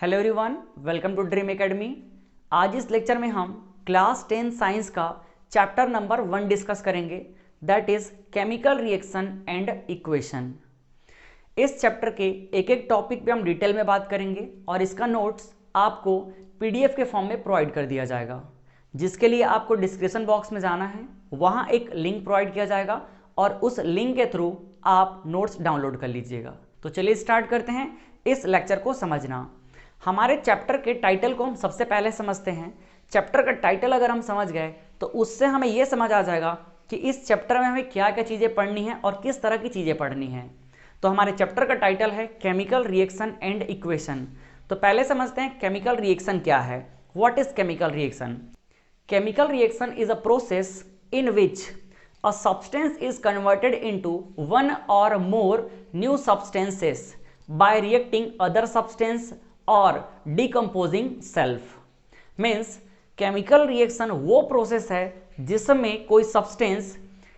Hello everyone, welcome to Dream Academy. आज इस lecture में हम क्लास 10 साइंस का चैप्टर नंबर 1 डिस्कस करेंगे, that is chemical reaction and equation. इस चैप्टर के एक एक टॉपिक पे हम डिटेल में बात करेंगे और इसका नोट्स आपको पीडीएफ के फॉर्म में प्रोवाइड कर दिया जाएगा, जिसके लिए आपको डिस्क्रिप्शन बॉक्स में जाना है, वहाँ एक लिंक प्रोवाइड किया जाएगा और उस लिंक के थ्रू आप नोट्स डाउनलोड कर लीजिएगा। तो चलिए स्टार्ट करते हैं इस लेक्चर को समझना। हमारे चैप्टर के टाइटल को हम सबसे पहले समझते हैं। चैप्टर का टाइटल अगर हम समझ गए तो उससे हमें यह समझ आ जाएगा कि इस चैप्टर में हमें क्या क्या चीज़ें पढ़नी है और किस तरह की चीज़ें पढ़नी है। तो हमारे चैप्टर का टाइटल है केमिकल रिएक्शन एंड इक्वेशन। तो पहले समझते हैं केमिकल रिएक्शन क्या है। What is chemical reaction? Chemical reaction is a process in which a substance is converted into one or more new substances by reacting other substance or decomposing self। Means chemical reaction वो process है जिसमें कोई substance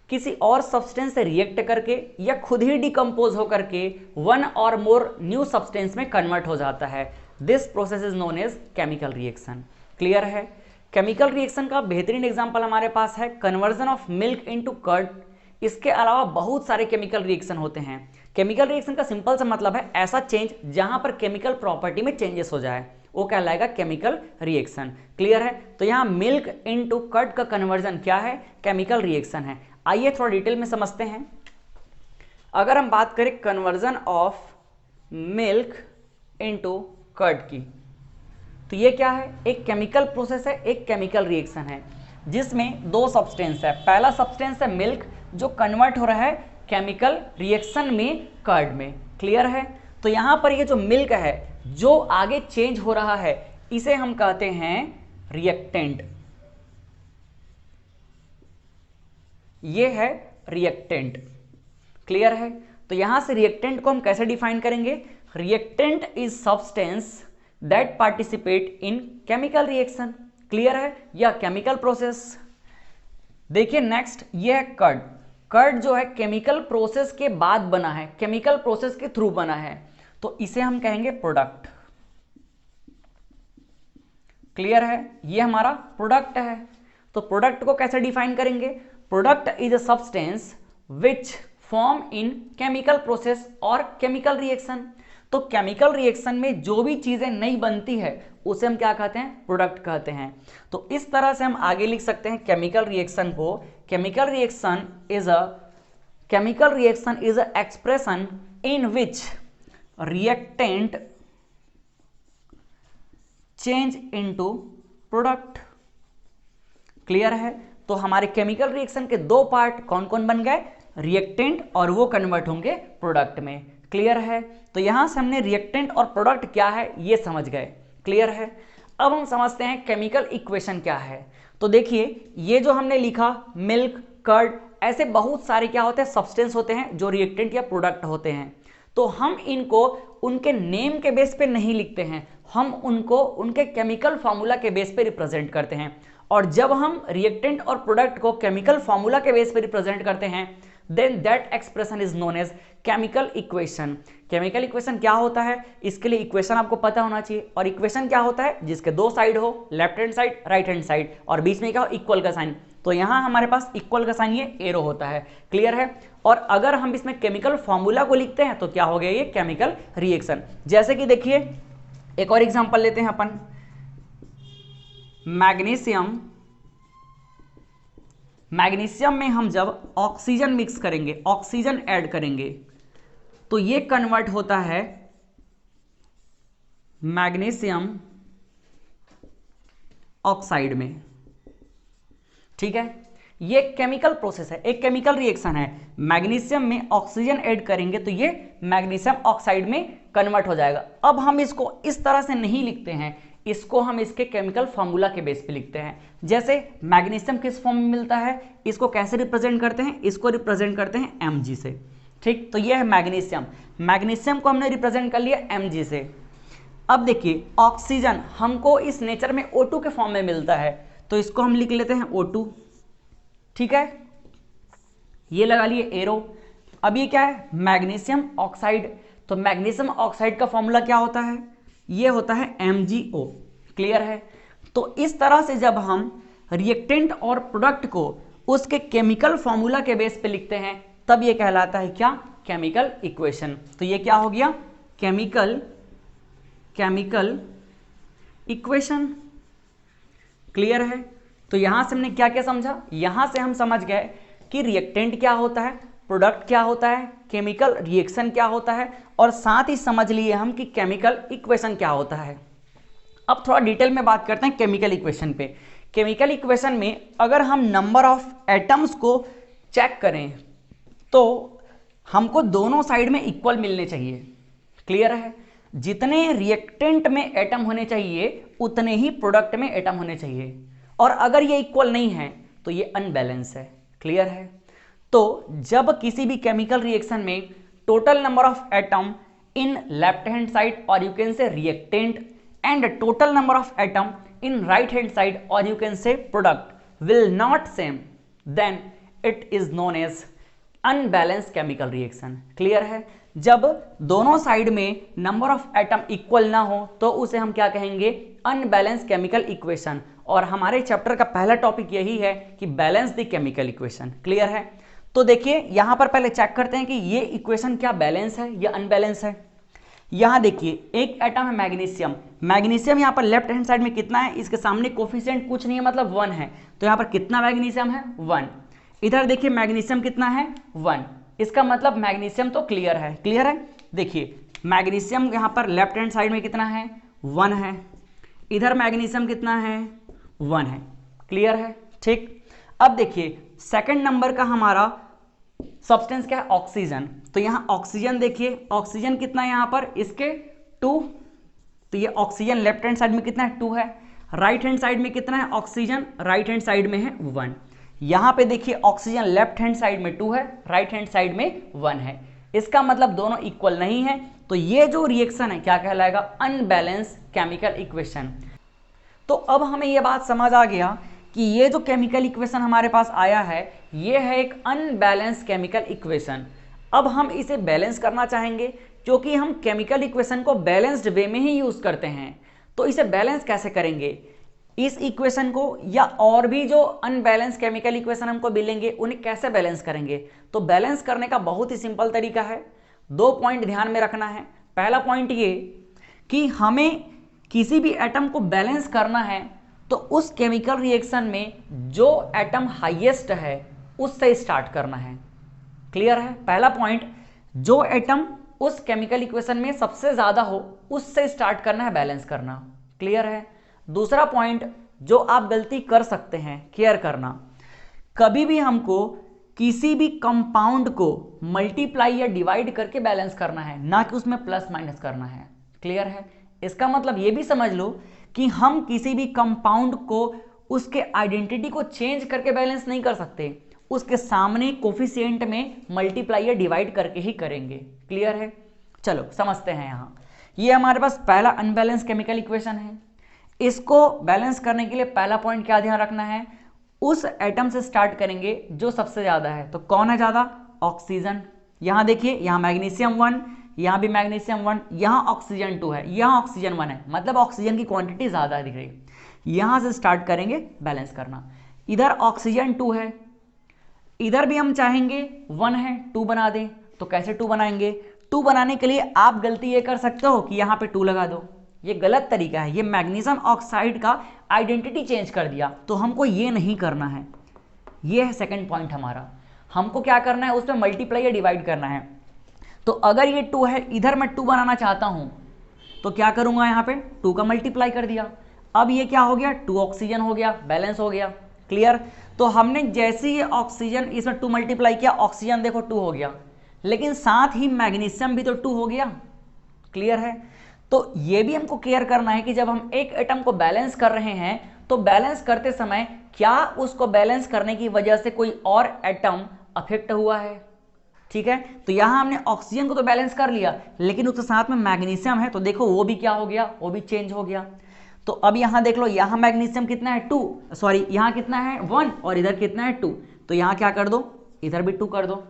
किसी और substance से react करके या खुद ही डिकम्पोज हो करके वन और मोर न्यू सब्सटेंस में कन्वर्ट हो जाता है। This process is known as chemical reaction. Clear है? केमिकल रिएक्शन का बेहतरीन एग्जांपल हमारे पास है conversion of milk into curd. इसके अलावा बहुत सारे केमिकल रिएक्शन होते हैं। केमिकल रिएक्शन का सिंपल सा मतलब है ऐसा चेंज जहां पर केमिकल प्रॉपर्टी में चेंजेस हो जाए, वो कहलाएगा केमिकल रिएक्शन। क्लियर है? तो यहाँ मिल्क इनटू कर्ड का कन्वर्जन क्या है? केमिकल रिएक्शन है। आइए थोड़ा डिटेल में समझते हैं। अगर हम बात करें conversion of milk into curd की, तो ये क्या है? एक केमिकल प्रोसेस है, एक केमिकल रिएक्शन है जिसमें दो सब्सटेंस है। पहला सब्सटेंस है मिल्क जो कन्वर्ट हो रहा है केमिकल रिएक्शन में कर्ड में। क्लियर है? तो यहां पर ये जो मिल्क है जो आगे चेंज हो रहा है इसे हम कहते हैं रिएक्टेंट। ये है रिएक्टेंट। क्लियर है? तो यहां से रिएक्टेंट को हम कैसे डिफाइन करेंगे? Reactant is substance that participate in chemical reaction. Clear है? या केमिकल प्रोसेस। देखिए नेक्स्ट ये है कर्ड। कर्ड जो है केमिकल प्रोसेस के बाद बना है, केमिकल प्रोसेस के थ्रू बना है, तो इसे हम कहेंगे प्रोडक्ट। क्लियर है? ये हमारा प्रोडक्ट है। तो प्रोडक्ट को कैसे डिफाइन करेंगे? Product is a substance which form in chemical process और केमिकल रिएक्शन। तो केमिकल रिएक्शन में जो भी चीजें नहीं बनती है उसे हम क्या कहते हैं? प्रोडक्ट कहते हैं। तो इस तरह से हम आगे लिख सकते हैं केमिकल रिएक्शन को। Chemical reaction is a expression in which reactant change into product. Clear है? तो हमारे केमिकल रिएक्शन के दो पार्ट कौन कौन बन गए? रिएक्टेंट, और वो कन्वर्ट होंगे प्रोडक्ट में। क्लियर है? तो यहां से हमने रिएक्टेंट और प्रोडक्ट क्या है ये समझ गए। क्लियर है? अब हम समझते हैं केमिकल इक्वेशन क्या है। तो देखिए ये जो हमने लिखा मिल्क, कर्ड, ऐसे बहुत सारे क्या होते हैं? सब्सटेंस होते हैं जो रिएक्टेंट या प्रोडक्ट होते हैं। तो हम इनको उनके नेम के बेस पे नहीं लिखते हैं, हम उनको उनके केमिकल फार्मूला के बेस पे रिप्रेजेंट करते हैं। और जब हम रिएक्टेंट और प्रोडक्ट को केमिकल फार्मूला के बेस पे रिप्रेजेंट करते हैं then that expression is known as chemical equation. Chemical equation क्या होता है? इसके लिए इक्वेशन आपको पता होना चाहिए। और इक्वेशन क्या होता है? जिसके दो साइड हो, left hand side, right hand side, और बीच में क्या हो? इक्वल का साइन। तो यहां हमारे पास इक्वल का साइन ये एरो होता है। क्लियर है? और अगर हम इसमें केमिकल फॉर्मूला को लिखते हैं तो क्या हो गया? ये केमिकल रिएक्शन। जैसे कि देखिए एक और एग्जांपल लेते हैं अपन। मैग्नीशियम में हम जब ऑक्सीजन मिक्स करेंगे, ऑक्सीजन ऐड करेंगे, तो ये कन्वर्ट होता है मैग्नीशियम ऑक्साइड में। ठीक है? ये केमिकल प्रोसेस है, एक केमिकल रिएक्शन है। मैग्नीशियम में ऑक्सीजन ऐड करेंगे तो ये मैग्नीशियम ऑक्साइड में कन्वर्ट हो जाएगा। अब हम इसको इस तरह से नहीं लिखते हैं, इसको हम इसके केमिकल फार्मूला के बेस पे लिखते हैं। जैसे मैग्नीशियम किस फॉर्म में मिलता है, इसको कैसे रिप्रेजेंट करते हैं? इसको रिप्रेजेंट करते हैं Mg से। ठीक? तो ये है मैग्नीशियम। मैग्नीशियम को हमने रिप्रेजेंट कर लिया Mg से। अब देखिए ऑक्सीजन हमको इस नेचर में O2 के फॉर्म में मिलता है, तो इसको हम लिख लेते हैं O2। ठीक है? ये लगा लिए एरो। अब ये क्या है? Magnesium oxide. तो मैग्नीशियम ऑक्साइड का फॉर्मूला क्या होता है? ये होता है MgO। क्लियर है? तो इस तरह से जब हम रिएक्टेंट और प्रोडक्ट को उसके केमिकल फॉर्मूला के बेस पे लिखते हैं तब ये कहलाता है क्या? Chemical equation. तो ये क्या हो गया? Chemical equation. क्लियर है? तो यहां से हमने क्या क्या समझा? यहां से हम समझ गए कि रिएक्टेंट क्या होता है, प्रोडक्ट क्या होता है, केमिकल रिएक्शन क्या होता है, और साथ ही समझ लिए हम कि केमिकल इक्वेशन क्या होता है। अब थोड़ा डिटेल में बात करते हैं केमिकल इक्वेशन पे। केमिकल इक्वेशन में अगर हम नंबर ऑफ एटम्स को चेक करें तो हमको दोनों साइड में इक्वल मिलने चाहिए। क्लियर है? जितने रिएक्टेंट में एटम होने चाहिए उतने ही प्रोडक्ट में एटम होने चाहिए, और अगर ये इक्वल नहीं है तो ये अनबैलेंस है। क्लियर है? तो जब किसी भी केमिकल रिएक्शन में total number of atom in left hand side और you can say reactant and total number of atom in right hand side और you can say product will not same, then it is known as unbalance chemical reaction. Clear है? जब दोनों side में number of atom equal ना हो तो उसे हम क्या कहेंगे? Unbalance chemical equation. और हमारे चैप्टर का पहला टॉपिक यही है कि balance the chemical equation. Clear है? तो देखिए यहां पर पहले चेक करते हैं कि ये इक्वेशन क्या बैलेंस है या अनबैलेंस है। यहां देखिए एक एटम है मैग्नीशियम। मैग्नीशियम यहां पर लेफ्ट हैंड साइड में कितना है? इसके सामने कोफिशिएंट कुछ नहीं है, मतलब 1 है। तो यहां पर कितना मैग्नीशियम है? 1। इधर देखिए मैग्नीशियम कितना है? 1। इसका मतलब मैग्नीशियम तो क्लियर है। क्लियर है? देखिए मैग्नीशियम यहां पर लेफ्ट हैंड साइड में कितना है? 1 है। इधर मैग्नीशियम कितना है? 1 है। क्लियर है? ठीक। अब देखिए सेकंड नंबर का हमारा सब्सटेंस क्या है? ऑक्सीजन। तो यहां ऑक्सीजन देखिए, ऑक्सीजन कितना है यहां पर? इसके 2। तो ये ऑक्सीजन लेफ्ट हैंड साइड में कितना है? 2 है। राइट हैंड साइड में कितना है? ऑक्सीजन राइट हैंड साइड में है 1। यहां पे देखिए ऑक्सीजन लेफ्ट हैंड साइड में 2 है, राइट हैंड साइड में 1 है। इसका मतलब दोनों इक्वल नहीं है। तो ये जो रिएक्शन है क्या कहलाएगा? Unbalance chemical equation. तो अब हमें यह बात समझ आ गया कि ये जो केमिकल इक्वेशन हमारे पास आया है ये है एक अनबैलेंस केमिकल इक्वेशन। अब हम इसे बैलेंस करना चाहेंगे क्योंकि हम केमिकल इक्वेशन को बैलेंस्ड वे में ही यूज करते हैं। तो इसे बैलेंस कैसे करेंगे? इस इक्वेशन को या और भी जो अनबैलेंस केमिकल इक्वेशन हमको मिलेंगे उन्हें कैसे बैलेंस करेंगे? तो बैलेंस करने का बहुत ही सिंपल तरीका है। 2 पॉइंट ध्यान में रखना है। पहला पॉइंट ये कि हमें किसी भी एटम को बैलेंस करना है तो उस केमिकल रिएक्शन में जो एटम हाईएस्ट है उससे स्टार्ट करना है। क्लियर है? पहला पॉइंट, जो एटम उस केमिकल इक्वेशन में सबसे ज्यादा हो उससे स्टार्ट करना है बैलेंस करना। क्लियर है? दूसरा पॉइंट जो आप गलती कर सकते हैं केयर करना, कभी भी हमको किसी भी कंपाउंड को मल्टीप्लाई या डिवाइड करके बैलेंस करना है, ना कि उसमें प्लस माइनस करना है। क्लियर है? इसका मतलब ये भी समझ लो कि हम किसी भी कंपाउंड को उसके आइडेंटिटी को चेंज करके बैलेंस नहीं कर सकते, उसके सामने कोफिशिएंट में मल्टीप्लाई या डिवाइड करके ही करेंगे। क्लियर है? चलो समझते हैं। यहां ये हमारे पास पहला अनबैलेंस केमिकल इक्वेशन है। इसको बैलेंस करने के लिए पहला पॉइंट क्या ध्यान रखना है? उस एटम से स्टार्ट करेंगे जो सबसे ज्यादा है। तो कौन है ज्यादा? ऑक्सीजन। यहां देखिए यहां मैग्नीशियम 1, यहां भी मैग्नीशियम 1, यहां ऑक्सीजन 2 है, यहां ऑक्सीजन 1 है, मतलब ऑक्सीजन की क्वांटिटी ज्यादा दिख रही है। यहां से स्टार्ट करेंगे बैलेंस करना। इधर ऑक्सीजन 2 है, इधर भी हम चाहेंगे 1 है 2 बना दें। तो कैसे 2 बनाएंगे? 2 बनाने के लिए आप गलती ये कर सकते हो कि यहां पे 2 लगा दो। ये गलत तरीका है, ये मैग्नीशियम ऑक्साइड का आइडेंटिटी चेंज कर दिया। तो हमको ये नहीं करना है। ये है सेकंड पॉइंट हमारा। हमको क्या करना है? उसमें मल्टीप्लाई या डिवाइड करना है। तो अगर ये 2 है, इधर मैं 2 बनाना चाहता हूं तो क्या करूंगा? यहां पे 2 का मल्टीप्लाई कर दिया। अब ये क्या हो गया? 2 ऑक्सीजन हो गया, बैलेंस हो गया। क्लियर? तो हमने जैसे ही ऑक्सीजन इसमें 2 मल्टीप्लाई किया, ऑक्सीजन देखो 2 हो गया, लेकिन साथ ही मैग्नीशियम भी तो 2 हो गया। क्लियर है? तो ये भी हमको केयर करना है कि जब हम एक एटम को बैलेंस कर रहे हैं तो बैलेंस करते समय क्या उसको बैलेंस करने की वजह से कोई और एटम अफेक्ट हुआ है। ठीक है? तो यहां हमने ऑक्सीजन को तो बैलेंस कर लिया, लेकिन उसके साथ में मैग्नीशियम है, तो देखो वो भी क्या हो गया? वो भी चेंज हो गया। तो अब यहां देख लो, यहां मैग्नीशियम कितना है? 2, सॉरी यहां कितना है? 1, और इधर कितना है? 2। तो यहां क्या कर दो? इधर भी 2 कर दो।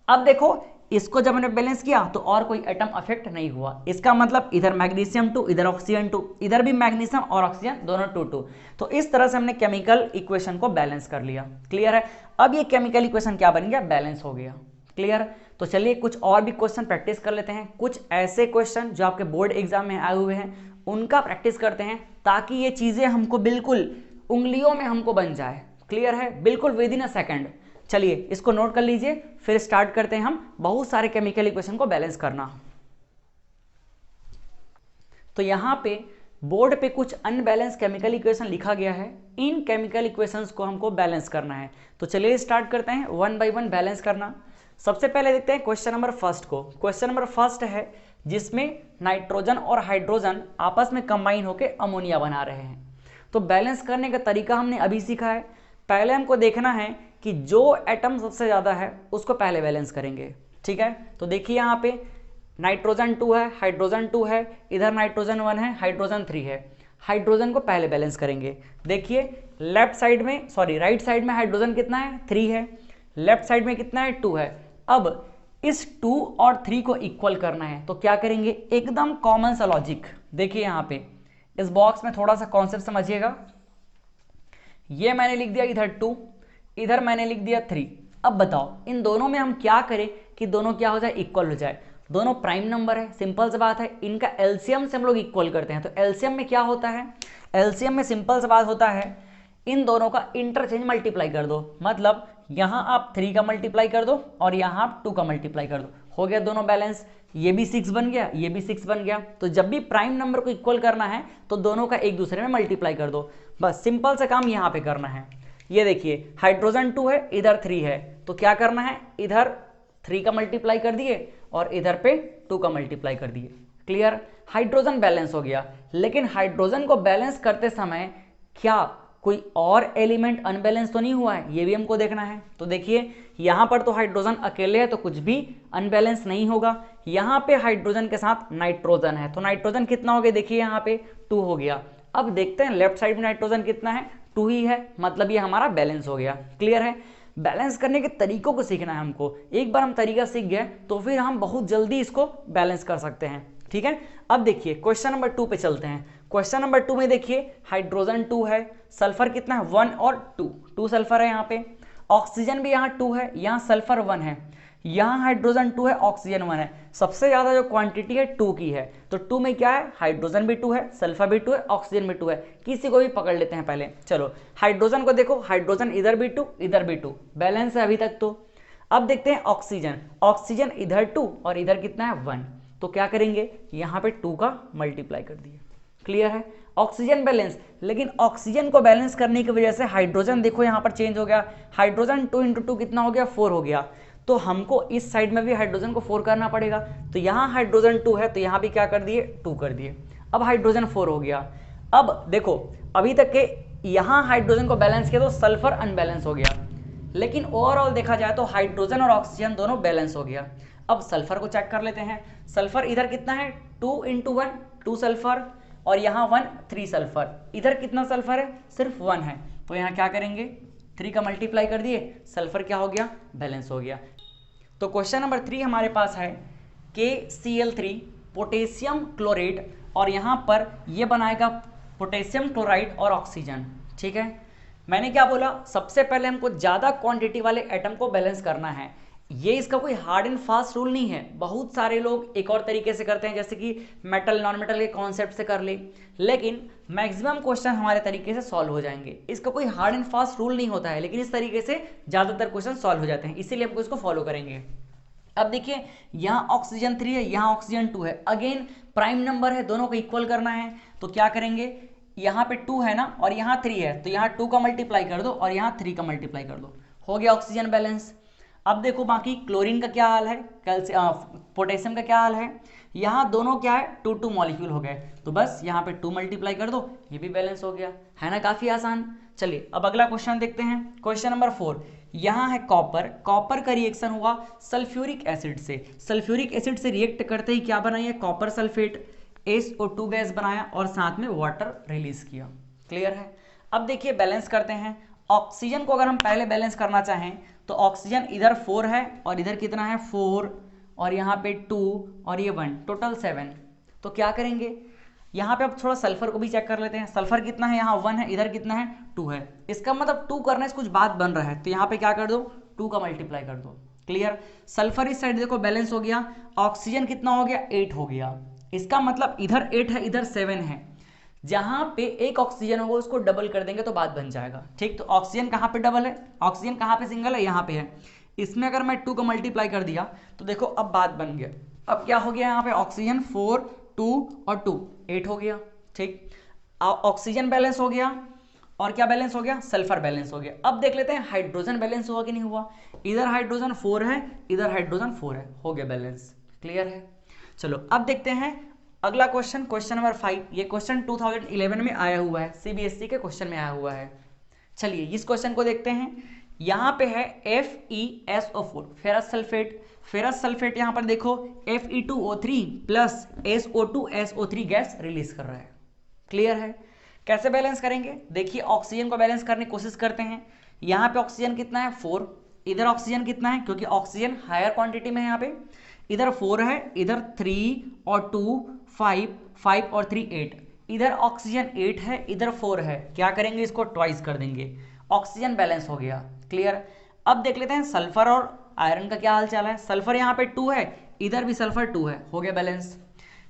अब देखो इसको जब हमने बैलेंस किया तो और कोई एटम अफेक्ट नहीं हुआ। इसका मतलब इधर मैग्नीशियम 2, इधर ऑक्सीजन 2, इधर भी मैग्नीशियम और ऑक्सीजन दोनों 2-2। तो इस तरह से हमने केमिकल इक्वेशन को बैलेंस कर लिया। क्लियर है? अब ये केमिकल इक्वेशन क्या बन गया? बैलेंस हो गया। क्लियर? तो चलिए कुछ और भी क्वेश्चन प्रैक्टिस कर लेते हैं। कुछ ऐसे क्वेश्चन जो आपके बोर्ड एग्जाम में आए हुए हैं उनका प्रैक्टिस करते हैं, ताकि ये चीजें हमको बिल्कुल उंगलियों में हमको बन जाए। क्लियर है? बिल्कुल विद इन अ सेकेंड। चलिए इसको नोट कर लीजिए, फिर स्टार्ट करते हैं हम बहुत सारे केमिकल इक्वेशन को बैलेंस करना। तो यहां पे बोर्ड पे कुछ अनबैलेंस केमिकल इक्वेशन लिखा गया है। इन केमिकल इक्वेशंस को हमको बैलेंस करना है। तो चलिए स्टार्ट करते हैं वन बाय वन बैलेंस करना। सबसे पहले देखते हैं क्वेश्चन नंबर फर्स्ट को। क्वेश्चन नंबर फर्स्ट है जिसमें नाइट्रोजन और हाइड्रोजन आपस में कंबाइन होकर अमोनिया बना रहे हैं। तो बैलेंस करने का तरीका हमने अभी सीखा है। पहले हमको देखना है कि जो एटम सबसे ज़्यादा है उसको पहले बैलेंस करेंगे। ठीक है? तो देखिए यहाँ पे नाइट्रोजन 2 है, हाइड्रोजन 2 है, इधर नाइट्रोजन 1 है, हाइड्रोजन 3 है। हाइड्रोजन को पहले बैलेंस करेंगे। देखिए लेफ्ट साइड में, सॉरी राइट साइड में हाइड्रोजन कितना है? 3 है। लेफ्ट साइड में कितना है? 2 है। अब इस 2 और 3 को इक्वल करना है। तो क्या करेंगे? एकदम कॉमन सा लॉजिक। देखिए यहाँ पे इस बॉक्स में थोड़ा सा कॉन्सेप्ट समझिएगा। ये मैंने लिख दिया इधर 2, इधर मैंने लिख दिया 3। अब बताओ इन दोनों में हम क्या करें कि दोनों क्या हो जाए? इक्वल हो जाए। दोनों प्राइम नंबर है, सिंपल सी बात है। इनका एलसीएम से हम लोग इक्वल करते हैं। तो एलसीएम में क्या होता है? एलसीएम में सिंपल सी बात होता है, इन दोनों का इंटरचेंज मल्टीप्लाई कर दो। मतलब यहाँ आप 3 का मल्टीप्लाई कर दो और यहाँ आप 2 का मल्टीप्लाई कर दो। हो गया दोनों बैलेंस। ये भी 6 बन गया, ये भी 6 बन गया। तो जब भी प्राइम नंबर को इक्वल करना है तो दोनों का एक दूसरे में मल्टीप्लाई कर दो। बस सिंपल सा काम यहाँ पे करना है। ये देखिए हाइड्रोजन 2 है, इधर 3 है। तो क्या करना है? इधर 3 का मल्टीप्लाई कर दिए और इधर पे 2 का मल्टीप्लाई कर दिए। क्लियर? हाइड्रोजन बैलेंस हो गया। लेकिन हाइड्रोजन को बैलेंस करते समय क्या कोई और एलिमेंट अनबैलेंस तो नहीं हुआ है? ये भी हमको देखना है। तो देखिए यहाँ पर तो हाइड्रोजन अकेले है तो कुछ भी अनबैलेंस नहीं होगा। यहाँ पे हाइड्रोजन के साथ नाइट्रोजन है, तो नाइट्रोजन कितना हो गया? देखिए यहाँ पे 2 हो गया। अब देखते हैं लेफ्ट साइड में नाइट्रोजन कितना है? 2 ही है। मतलब ये हमारा बैलेंस हो गया। क्लियर है? बैलेंस करने के तरीकों को सीखना है हमको। एक बार हम तरीका सीख गए तो फिर हम बहुत जल्दी इसको बैलेंस कर सकते हैं। ठीक है? अब देखिए क्वेश्चन नंबर 2 पे चलते हैं। क्वेश्चन नंबर 2 में देखिए हाइड्रोजन 2 है, सल्फर कितना है? 1 और 2 सल्फर है यहाँ पे। ऑक्सीजन भी यहाँ 2 है, यहाँ सल्फर 1 है। यहाँ हाइड्रोजन 2 है, ऑक्सीजन 1 है। सबसे ज्यादा जो क्वांटिटी है 2 की है। तो 2 में क्या है? हाइड्रोजन भी 2 है, सल्फर भी 2 है, ऑक्सीजन भी 2 है। किसी को भी पकड़ लेते हैं पहले। चलो हाइड्रोजन को देखो, हाइड्रोजन इधर भी 2, इधर भी 2, बैलेंस है अभी तक। तो अब देखते हैं ऑक्सीजन। ऑक्सीजन इधर 2 और इधर कितना है? 1। तो क्या करेंगे? यहाँ पे 2 का मल्टीप्लाई कर दिए। क्लियर है? Oxygen balance. लेकिन ऑक्सीजन को बैलेंस करने की वजह से हाइड्रोजन देखो यहाँ पर चेंज हो गया। हाइड्रोजन 2 × 2 कितना हो गया? 4 हो गया। तो हमको इस साइड में भी हाइड्रोजन को 4 करना पड़ेगा। तो यहाँ हाइड्रोजन 2 है तो यहाँ भी क्या कर दिए? 2 कर दिए। अब हाइड्रोजन 4 हो गया। अब देखो अभी तक के यहाँ हाइड्रोजन को बैलेंस किया तो सल्फर अनबैलेंस हो गया। लेकिन ओवरऑल देखा जाए तो हाइड्रोजन और ऑक्सीजन दोनों बैलेंस हो गया। अब सल्फर को चेक कर लेते हैं। सल्फर इधर कितना है? 2 × 1, 2 सल्फर, और यहाँ 1, 3 सल्फर। इधर कितना सल्फर है? सिर्फ 1 है। तो यहाँ क्या करेंगे? 3 का मल्टीप्लाई कर दिए, सल्फर क्या हो गया? बैलेंस हो गया। तो क्वेश्चन नंबर 3 हमारे पास है KCl3 पोटेशियम क्लोरेट, और यहाँ पर ये बनाएगा पोटेशियम क्लोराइड और ऑक्सीजन। ठीक है? मैंने क्या बोला? सबसे पहले हमको ज़्यादा क्वांटिटी वाले एटम को बैलेंस करना है। ये इसका कोई हार्ड एंड फास्ट रूल नहीं है। बहुत सारे लोग एक और तरीके से करते हैं, जैसे कि मेटल नॉन मेटल के कॉन्सेप्ट से कर ले, लेकिन मैक्सिमम क्वेश्चन हमारे तरीके से सॉल्व हो जाएंगे। इसका कोई हार्ड एंड फास्ट रूल नहीं होता है, लेकिन इस तरीके से ज़्यादातर क्वेश्चन सॉल्व हो जाते हैं, इसीलिए हमको इसको फॉलो करेंगे। अब देखिए यहाँ ऑक्सीजन 3 है, यहाँ ऑक्सीजन 2 है। अगेन प्राइम नंबर है, दोनों को इक्वल करना है। तो क्या करेंगे? यहाँ पे 2 है ना और यहाँ 3 है, तो यहाँ 2 का मल्टीप्लाई कर दो और यहाँ 3 का मल्टीप्लाई कर दो। हो गया ऑक्सीजन बैलेंस। अब देखो बाकी क्लोरीन का क्या हाल है, पोटेशियम का क्या हाल है। यहाँ दोनों क्या है? 2 मॉलिक्यूल हो गए, तो बस यहाँ पे 2 मल्टीप्लाई कर दो, ये भी बैलेंस हो गया। है ना? काफी आसान। चलिए अब अगला क्वेश्चन देखते हैं। Question number 4। यहाँ है कॉपर। कॉपर का रिएक्शन हुआ सल्फ्यूरिक एसिड से। सल्फ्यूरिक एसिड से रिएक्ट करते ही क्या बनाया? कॉपर सल्फेट, SO2 गैस बनाया और साथ में वाटर रिलीज किया। क्लियर है? अब देखिए बैलेंस करते हैं। ऑक्सीजन को अगर हम पहले बैलेंस करना चाहें तो ऑक्सीजन इधर 4 है और इधर कितना है? 4, और यहाँ पे 2 और ये 1, टोटल 7। तो क्या करेंगे, यहाँ पे अब थोड़ा सल्फर को भी चेक कर लेते हैं। सल्फर कितना है, यहाँ 1 है, इधर कितना है 2 है। इसका मतलब 2 करने से कुछ बात बन रहा है, तो यहाँ पे क्या कर दो 2 का मल्टीप्लाई कर दो। क्लियर। सल्फर इस साइड देखो बैलेंस हो गया, ऑक्सीजन कितना हो गया 8 हो गया। इसका मतलब इधर 8 है इधर 7 है, जहां पे एक ऑक्सीजन होगा उसको डबल कर देंगे तो बात बन जाएगा। ठीक, तो ऑक्सीजन कहाँ पे डबल है, ऑक्सीजन कहाँ पे सिंगल है, यहाँ पे है। इसमें अगर मैं 2 का मल्टीप्लाई कर दिया तो देखो अब बात बन गया। अब क्या हो गया यहाँ पे ऑक्सीजन 4 2 और 2 8 हो गया। ठीक, ऑक्सीजन बैलेंस हो गया और क्या बैलेंस हो गया, सल्फर बैलेंस हो गया। अब देख लेते हैं हाइड्रोजन बैलेंस हुआ कि नहीं हुआ। इधर हाइड्रोजन 4 है, इधर हाइड्रोजन 4 है, हो गया बैलेंस। क्लियर है। चलो अब देखते हैं अगला क्वेश्चन, क्वेश्चन नंबर 5। ये क्वेश्चन 2011 में आया हुआ है, सीबीएसई के क्वेश्चन में आया हुआ है। चलिए इस क्वेश्चन को देखते हैं। यहाँ पे है FeSO4 ferrous sulphate. Ferrous sulphate यहाँ पर देखो Fe2O3 plus SO2SO3 gas release कर रहा है। क्लियर है। कैसे बैलेंस करेंगे, देखिए ऑक्सीजन को बैलेंस करने की कोशिश करते हैं। यहाँ पे ऑक्सीजन कितना है 4, इधर ऑक्सीजन कितना है, क्योंकि ऑक्सीजन हायर क्वांटिटी में है यहाँ पे। इधर 4 है, इधर 3 और 2 5, 5 और 3 8। इधर ऑक्सीजन 8 है, इधर 4 है। क्या करेंगे, इसको ट्वाइस कर देंगे, ऑक्सीजन बैलेंस हो गया। क्लियर। अब देख लेते हैं सल्फर और आयरन का क्या हाल चाल है। सल्फर यहाँ पे 2 है, इधर भी सल्फर 2 है, हो गया बैलेंस।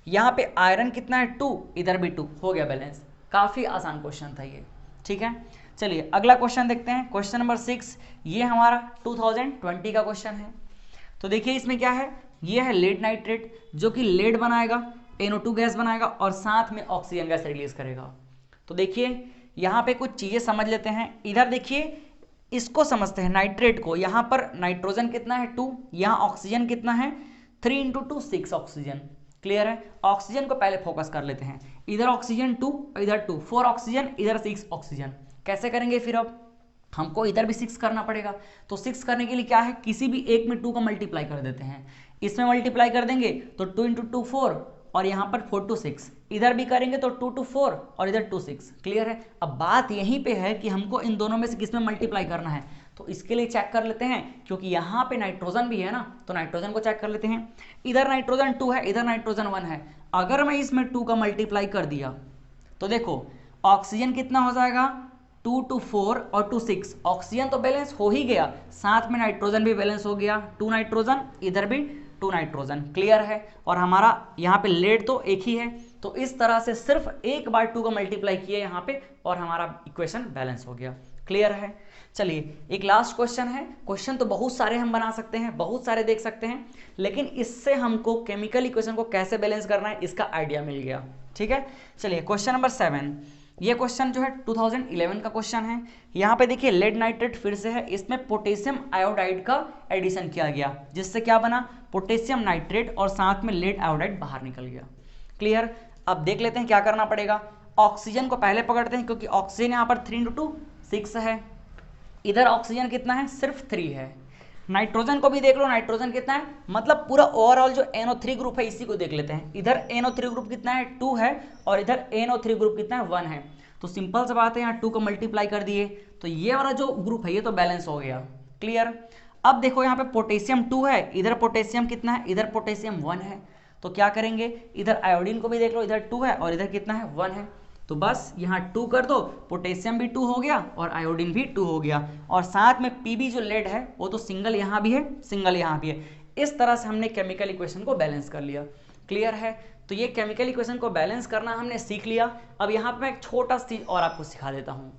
यहाँ पे आयरन कितना है 2, इधर भी 2, हो गया बैलेंस। काफ़ी आसान क्वेश्चन था ये। ठीक है, चलिए अगला क्वेश्चन देखते हैं, क्वेश्चन नंबर 6। ये हमारा 2020 का क्वेश्चन है। तो देखिए इसमें क्या है, ये है लेड नाइट्रेट, जो कि लेड बनाएगा, NO2 गैस बनाएगा और साथ में ऑक्सीजन गैस रिलीज करेगा। तो देखिए यहाँ पे कुछ चीज़ें समझ लेते हैं। इधर देखिए इसको समझते हैं नाइट्रेट को। यहाँ पर नाइट्रोजन कितना है 2, यहाँ ऑक्सीजन कितना है 3 × 2 6 ऑक्सीजन। क्लियर है। ऑक्सीजन को पहले फोकस कर लेते हैं। इधर ऑक्सीजन 2, इधर 2, 4 ऑक्सीजन, इधर 6 ऑक्सीजन। कैसे करेंगे फिर, अब हमको इधर भी 6 करना पड़ेगा। तो 6 करने के लिए क्या है, किसी भी एक में 2 का मल्टीप्लाई कर देते हैं। इसमें मल्टीप्लाई कर देंगे तो 2 × 2 4 और यहाँ पर 4 2 6। इधर भी करेंगे तो 2 2 4 और इधर 2 6। क्लियर है। अब बात यहीं पे है कि हमको इन दोनों में से किस में मल्टीप्लाई करना है, तो इसके लिए चेक कर लेते हैं, क्योंकि यहाँ पे नाइट्रोजन भी है ना, तो नाइट्रोजन को चेक कर लेते हैं। इधर नाइट्रोजन 2 है, इधर नाइट्रोजन 1 है। अगर मैं इसमें 2 का मल्टीप्लाई कर दिया तो देखो ऑक्सीजन कितना हो जाएगा 2 2 4 और 2 6। ऑक्सीजन तो बैलेंस हो ही गया, साथ में नाइट्रोजन भी बैलेंस हो गया, 2 नाइट्रोजन, इधर भी 2 नाइट्रोजन। क्लियर है। और हमारा यहाँ पे लेड तो एक ही है, तो इस तरह से सिर्फ एक बार 2 का मल्टीप्लाई किया यहाँ पे और हमारा इक्वेशन बैलेंस हो गया। क्लियर है। चलिए एक लास्ट क्वेश्चन है। क्वेश्चन तो बहुत सारे हम बना सकते हैं, बहुत सारे देख सकते हैं, लेकिन इससे हमको केमिकल इक्वेशन को कैसे बैलेंस करना है इसका आइडिया मिल गया। ठीक है, चलिए क्वेश्चन नंबर 7। ये क्वेश्चन जो है 2011 का क्वेश्चन है। यहाँ पे देखिए लेड नाइट्रेट फिर से है, इसमें पोटेशियम आयोडाइड का एडिशन किया गया, जिससे क्या बना पोटेशियम नाइट्रेट और साथ में लेड आयोडाइड बाहर निकल गया। क्लियर। अब देख लेते हैं क्या करना पड़ेगा। ऑक्सीजन को पहले पकड़ते हैं, क्योंकि ऑक्सीजन यहाँ पर 3 × 2 6 है। इधर ऑक्सीजन कितना है, सिर्फ 3 है। नाइट्रोजन को भी देख लो, नाइट्रोजन कितना है, मतलब पूरा ओवरऑल जो NO3 ग्रुप है इसी को देख लेते हैं। इधर NO3 ग्रुप कितना है 2 है और इधर NO3 ग्रुप कितना है 1 है। तो सिंपल सा बात है, यहाँ 2 को मल्टीप्लाई कर दिए तो ये वाला जो ग्रुप है ये तो बैलेंस हो गया। क्लियर। अब देखो यहाँ पे पोटेशियम 2 है, इधर पोटेशियम कितना है, इधर पोटेशियम 1 है। तो क्या करेंगे, इधर आयोडीन को भी देख लो, इधर 2 है और इधर कितना है 1 है। तो बस यहाँ 2 कर दो, पोटेशियम भी 2 हो गया और आयोडीन भी 2 हो गया, और साथ में Pb जो लेड है वो तो सिंगल यहाँ भी है, सिंगल यहाँ भी है। इस तरह से हमने केमिकल इक्वेशन को बैलेंस कर लिया। क्लियर है। तो ये केमिकल इक्वेशन को बैलेंस करना हमने सीख लिया। अब यहाँ पे मैं एक छोटा सा चीज़ और आपको सिखा देता हूँ।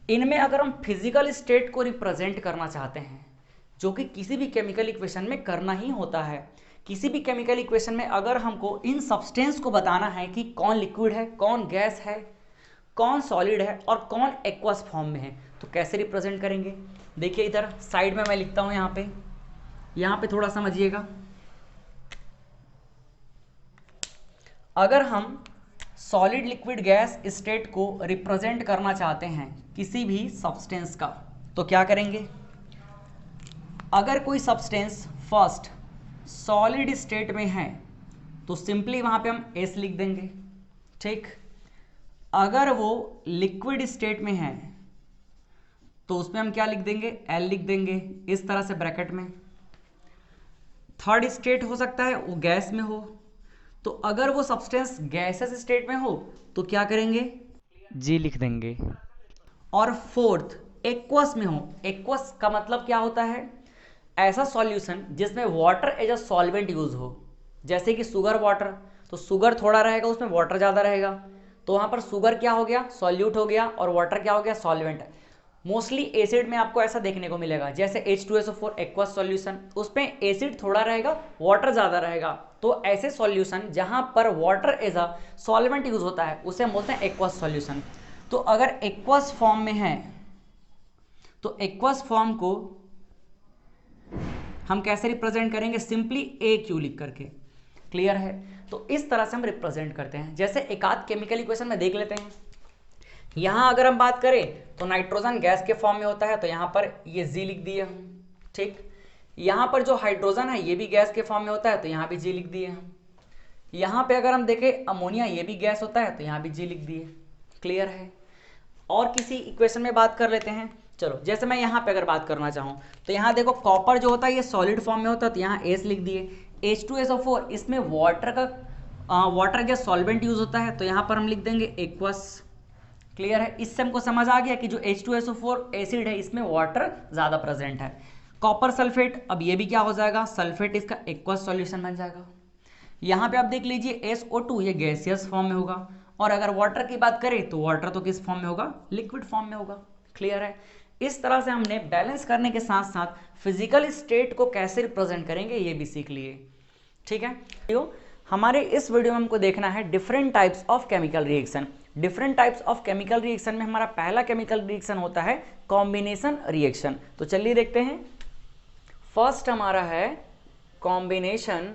इनमें अगर हम फिजिकल स्टेट को रिप्रेजेंट करना चाहते हैं, जो कि किसी भी केमिकल इक्वेशन में करना ही होता है, किसी भी केमिकल इक्वेशन में अगर हमको इन सब्सटेंस को बताना है कि कौन लिक्विड है, कौन गैस है, कौन सॉलिड है और कौन एक्वस फॉर्म में है, तो कैसे रिप्रेजेंट करेंगे। देखिए इधर साइड में मैं लिखता हूँ, यहाँ पे थोड़ा समझिएगा। अगर हम सॉलिड लिक्विड गैस स्टेट को रिप्रेजेंट करना चाहते हैं किसी भी सब्सटेंस का, तो क्या करेंगे। अगर कोई सब्सटेंस फर्स्ट सॉलिड स्टेट में है तो सिंपली वहां पे हम S लिख देंगे। ठीक। अगर वो लिक्विड स्टेट में है तो उसमें हम क्या लिख देंगे, L लिख देंगे, इस तरह से ब्रैकेट में। थर्ड स्टेट हो सकता है वो गैस में हो, तो अगर वो सब्सटेंस गैसेस स्टेट में हो तो क्या करेंगे, जी लिख देंगे। और फोर्थ एक्वस में हो, एक्वस का मतलब क्या होता है, ऐसा सॉल्यूशन जिसमें water as a solvent use हो, जैसे कि शुगर वाटर, तो शुगर थोड़ा रहेगा उसमें वाटर ज़्यादा रहेगा, तो वहाँ पर शुगर क्या हो गया, सॉल्यूट हो गया, और वाटर क्या हो गया, सॉल्वेंट। मोस्टली एसिड में आपको ऐसा देखने को मिलेगा, जैसे H2SO4 एक्वस सॉल्यूशन, उसमें एसिड थोड़ा रहेगा वाटर ज़्यादा रहेगा, तो ऐसे सॉल्यूशन जहाँ पर water as a solvent use होता है उसे हम बोलते हैं एक्वस सॉल्यूशन। तो अगर एक्वस फॉर्म में है तो एक्वस फॉर्म को हम कैसे रिप्रेजेंट करेंगे, सिंपली AQ लिख करके। क्लियर है, तो इस तरह से हम रिप्रेजेंट करते हैं। जैसे एक आध केमिकल इक्वेशन में देख लेते हैं। यहाँ अगर हम बात करें तो नाइट्रोजन गैस के फॉर्म में होता है, तो यहाँ पर ये जी लिख दिए हम, ठीक। यहाँ पर जो हाइड्रोजन है ये भी गैस के फॉर्म में होता है, तो यहाँ भी जी लिख दिए हम। यहाँ पे अगर हम देखें अमोनिया ये भी गैस होता है, तो यहाँ भी जी लिख दिए। क्लियर है। और किसी इक्वेशन में बात कर लेते हैं। चलो, जैसे मैं यहाँ पे अगर बात करना चाहूँ तो यहाँ देखो कॉपर जो होता है ये सॉलिड फॉर्म में होता है, तो यहाँ एस लिख दिए। H2SO4 इसमें वाटर गैस सॉल्वेंट यूज होता है, तो यहाँ पर हम लिख देंगे एक्वस। क्लियर है, इससे हमको समझ आ गया कि जो H2SO4 एसिड है इसमें वाटर ज़्यादा प्रेजेंट है। कॉपर सल्फेट, अब ये भी क्या हो जाएगा, सल्फेट, इसका एक्वस सॉल्यूशन बन जाएगा। यहाँ पे आप देख लीजिए SO2 ये गैसियस फॉर्म में होगा, और अगर वाटर की बात करें तो वाटर तो किस फॉर्म में होगा, लिक्विड फॉर्म में होगा। क्लियर है। इस तरह से हमने बैलेंस करने के साथ साथ फिजिकल स्टेट को कैसे रिप्रेजेंट करेंगे ये भी सीख लिए। ठीक है, तो हमारे इस वीडियो में हमको देखना है different types of chemical reaction. Different types of chemical reaction में हमारा पहला केमिकल रिएक्शन होता है कॉम्बिनेशन रिएक्शन। तो चलिए देखते हैं। फर्स्ट हमारा है कॉम्बिनेशन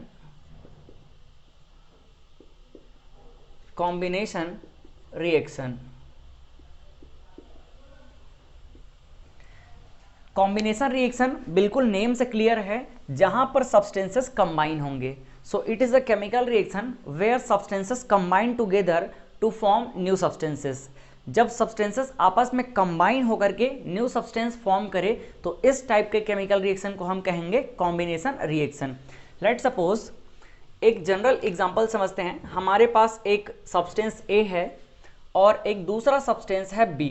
रिएक्शन। कॉम्बिनेशन रिएक्शन बिल्कुल नेम से क्लियर है, जहां पर सब्सटेंसेस कंबाइन होंगे। So it is a chemical reaction where substances combine together to form new substances. जब सब्सटेंसेस आपस में कंबाइन होकर के न्यू सब्सटेंस फॉर्म करे तो इस टाइप के केमिकल रिएक्शन को हम कहेंगे कॉम्बिनेशन रिएक्शन। लेट सपोज एक जनरल एग्जांपल समझते हैं। हमारे पास एक सब्सटेंस A है और एक दूसरा सब्सटेंस है B।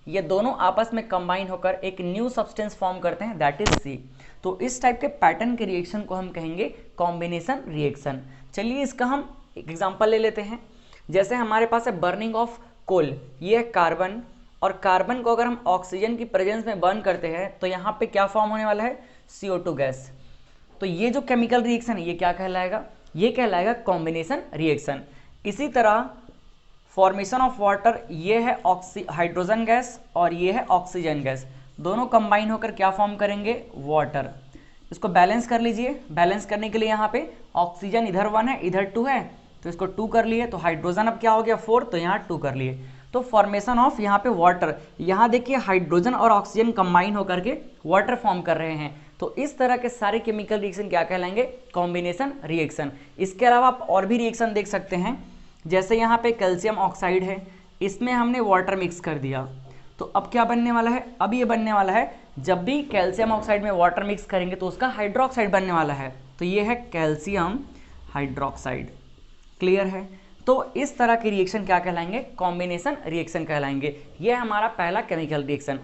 ये दोनों आपस में कंबाइन होकर एक न्यू सब्सटेंस फॉर्म करते हैं, दैट इज C। तो इस टाइप के पैटर्न के रिएक्शन को हम कहेंगे कॉम्बिनेशन रिएक्शन। चलिए इसका हम एक एग्जांपल ले लेते हैं। जैसे हमारे पास है बर्निंग ऑफ कोल, ये है कार्बन, और कार्बन को अगर हम ऑक्सीजन की प्रेजेंस में बर्न करते हैं तो यहाँ पे क्या फॉर्म होने वाला है, CO2 गैस। तो ये जो केमिकल रिएक्शन है ये क्या कहलाएगा, ये कहलाएगा कॉम्बिनेशन रिएक्शन। इसी तरह फॉर्मेशन ऑफ वाटर, ये है हाइड्रोजन गैस और ये है ऑक्सीजन गैस, दोनों कंबाइन होकर क्या फॉर्म करेंगे, वाटर। इसको बैलेंस कर लीजिए। बैलेंस करने के लिए यहाँ पे ऑक्सीजन इधर 1 है इधर 2 है, तो इसको 2 कर लिए, तो हाइड्रोजन अब क्या हो गया 4, तो यहाँ 2 कर लिए। तो फॉर्मेशन ऑफ यहाँ पे वाटर, यहाँ देखिए हाइड्रोजन और ऑक्सीजन कंबाइन होकर के वाटर फॉर्म कर रहे हैं। तो इस तरह के सारे केमिकल रिएक्शन क्या कहलाएंगे, कॉम्बिनेशन रिएक्शन। इसके अलावा आप और भी रिएक्शन देख सकते हैं। जैसे यहाँ पे कैल्शियम ऑक्साइड है, इसमें हमने वाटर मिक्स कर दिया, तो अब क्या बनने वाला है, अब ये बनने वाला है, जब भी कैल्शियम ऑक्साइड में वाटर मिक्स करेंगे तो उसका हाइड्रोक्साइड बनने वाला है, तो ये है कैल्शियम हाइड्रोक्साइड। क्लियर है। तो इस तरह के रिएक्शन क्या कहलाएंगे, कॉम्बिनेशन रिएक्शन कहलाएंगे। ये हमारा पहला केमिकल रिएक्शन।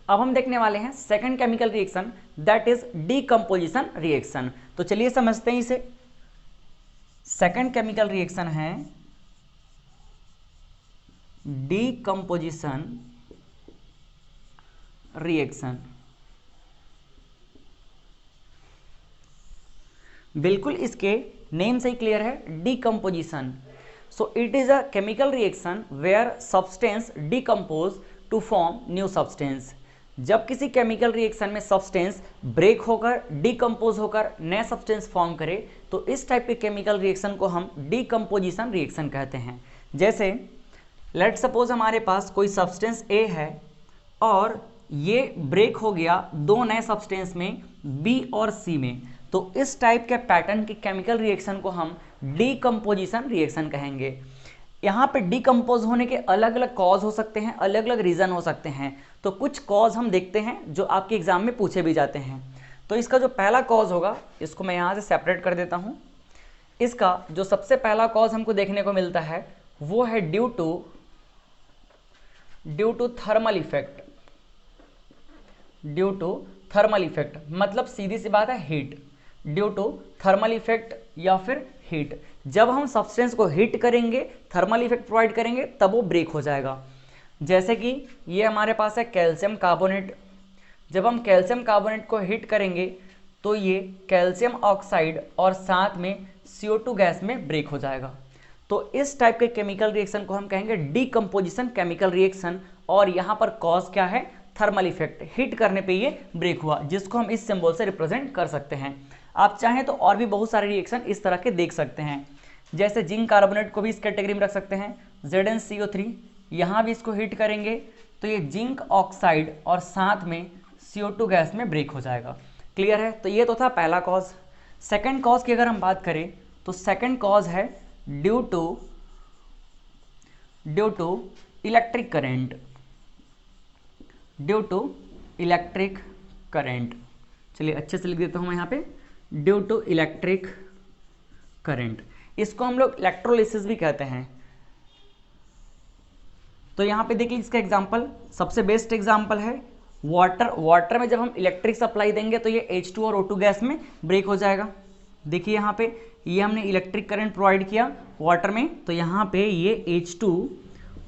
अब हम देखने वाले हैं second chemical reaction, that is decomposition reaction. तो चलिए समझते हैं इसे। सेकंड केमिकल रिएक्शन है डीकंपोजिशन रिएक्शन। बिल्कुल इसके नेम से ही क्लियर है, decomposition. So it is a chemical reaction where substance decompose to form new substance. जब किसी केमिकल रिएक्शन में सब्सटेंस ब्रेक होकर डीकंपोज होकर नया सब्सटेंस फॉर्म करे तो इस टाइप के केमिकल रिएक्शन को हम डीकंपोजिशन रिएक्शन कहते हैं। जैसे लेट सपोज हमारे पास कोई सब्सटेंस A है और ये ब्रेक हो गया दो नए सब्सटेंस में B और C में, तो इस टाइप के पैटर्न के केमिकल रिएक्शन को हम डीकंपोजिशन रिएक्शन कहेंगे। यहाँ पे डीकंपोज होने के अलग अलग कॉज हो सकते हैं, अलग अलग रीज़न हो सकते हैं। तो कुछ कॉज हम देखते हैं जो आपके एग्जाम में पूछे भी जाते हैं। तो इसका जो पहला कॉज होगा इसको मैं यहाँ से सेपरेट कर देता हूँ। इसका जो सबसे पहला कॉज हमको देखने को मिलता है वो है due to thermal effect. Due to thermal effect मतलब सीधी सी बात है heat. Due to thermal effect या फिर हीट, जब हम सब्सटेंस को हीट करेंगे, थर्मल इफेक्ट प्रोवाइड करेंगे, तब वो ब्रेक हो जाएगा। जैसे कि ये हमारे पास है कैल्शियम कार्बोनेट। जब हम कैल्शियम कार्बोनेट को हीट करेंगे तो ये कैल्शियम ऑक्साइड और साथ में CO2 गैस में ब्रेक हो जाएगा। तो इस टाइप के केमिकल रिएक्शन को हम कहेंगे डीकम्पोजिशन केमिकल रिएक्शन, और यहाँ पर कॉज क्या है? Thermal effect. हीट करने पे ये ब्रेक हुआ, जिसको हम इस सिंबल से रिप्रेजेंट कर सकते हैं। आप चाहें तो और भी बहुत सारे रिएक्शन इस तरह के देख सकते हैं, जैसे जिंक कार्बोनेट को भी इस कैटेगरी में रख सकते हैं, ZnCO3। यहाँ भी इसको हीट करेंगे तो ये जिंक ऑक्साइड और साथ में CO2 गैस में ब्रेक हो जाएगा। क्लियर है? तो ये तो था पहला कॉज। सेकंड कॉज की अगर हम बात करें तो सेकंड कॉज है due to electric current. Due to electric current, चलिए अच्छे से लिख देता हूँ मैं यहाँ पे, ड्यू टू इलेक्ट्रिक करंट। इसको हम लोग इलेक्ट्रोलिसिस भी कहते हैं। तो यहाँ पे देखिए इसका एग्जांपल, सबसे बेस्ट एग्जांपल है वाटर। वाटर में जब हम इलेक्ट्रिक सप्लाई देंगे तो ये H2 और O2 गैस में ब्रेक हो जाएगा। देखिए यहाँ पे ये हमने इलेक्ट्रिक करंट प्रोवाइड किया वाटर में, तो यहाँ पे ये H2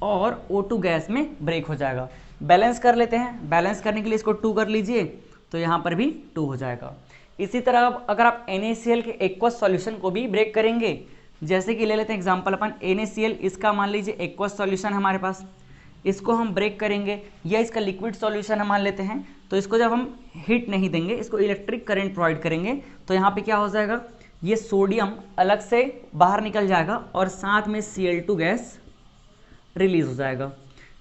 और O2 गैस में ब्रेक हो जाएगा। बैलेंस कर लेते हैं, बैलेंस करने के लिए इसको 2 कर लीजिए तो यहाँ पर भी 2 हो जाएगा। इसी तरह अगर आप NaCl के एक्वस सॉल्यूशन को भी ब्रेक करेंगे, जैसे कि ले लेते हैं एग्जांपल अपन NaCl, इसका मान लीजिए एक्वस सॉल्यूशन हमारे पास, इसको हम ब्रेक करेंगे, या इसका लिक्विड सॉल्यूशन हम मान लेते हैं, तो इसको जब हम हीट नहीं देंगे, इसको इलेक्ट्रिक करंट प्रोवाइड करेंगे, तो यहाँ पे क्या हो जाएगा, ये सोडियम अलग से बाहर निकल जाएगा और साथ में Cl2 गैस रिलीज हो जाएगा।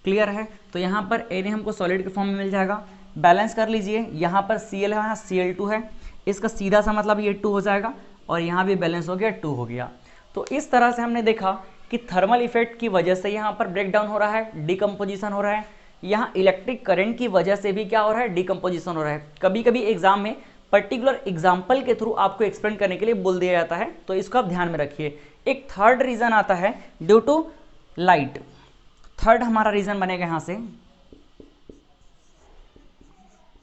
क्लियर है? तो यहाँ पर Na हमको सॉलिड के फॉर्म में मिल जाएगा। बैलेंस कर लीजिए, यहाँ पर Cl है, यहाँ Cl2 है, इसका सीधा सा मतलब ये 2 हो जाएगा, और यहाँ भी बैलेंस हो गया, 2 हो गया। तो इस तरह से हमने देखा कि थर्मल इफेक्ट की वजह से यहाँ पर ब्रेक डाउन हो रहा है, डिकम्पोजिशन हो रहा है। यहाँ इलेक्ट्रिक करंट की वजह से भी क्या हो रहा है? डिकम्पोजिशन हो रहा है। कभी कभी एग्जाम में पर्टिकुलर एग्जाम्पल के थ्रू आपको एक्सप्लेन करने के लिए बोल दिया जाता है, तो इसको आप ध्यान में रखिए। एक थर्ड रीजन आता है ड्यू टू लाइट। थर्ड हमारा रीजन बनेगा यहाँ से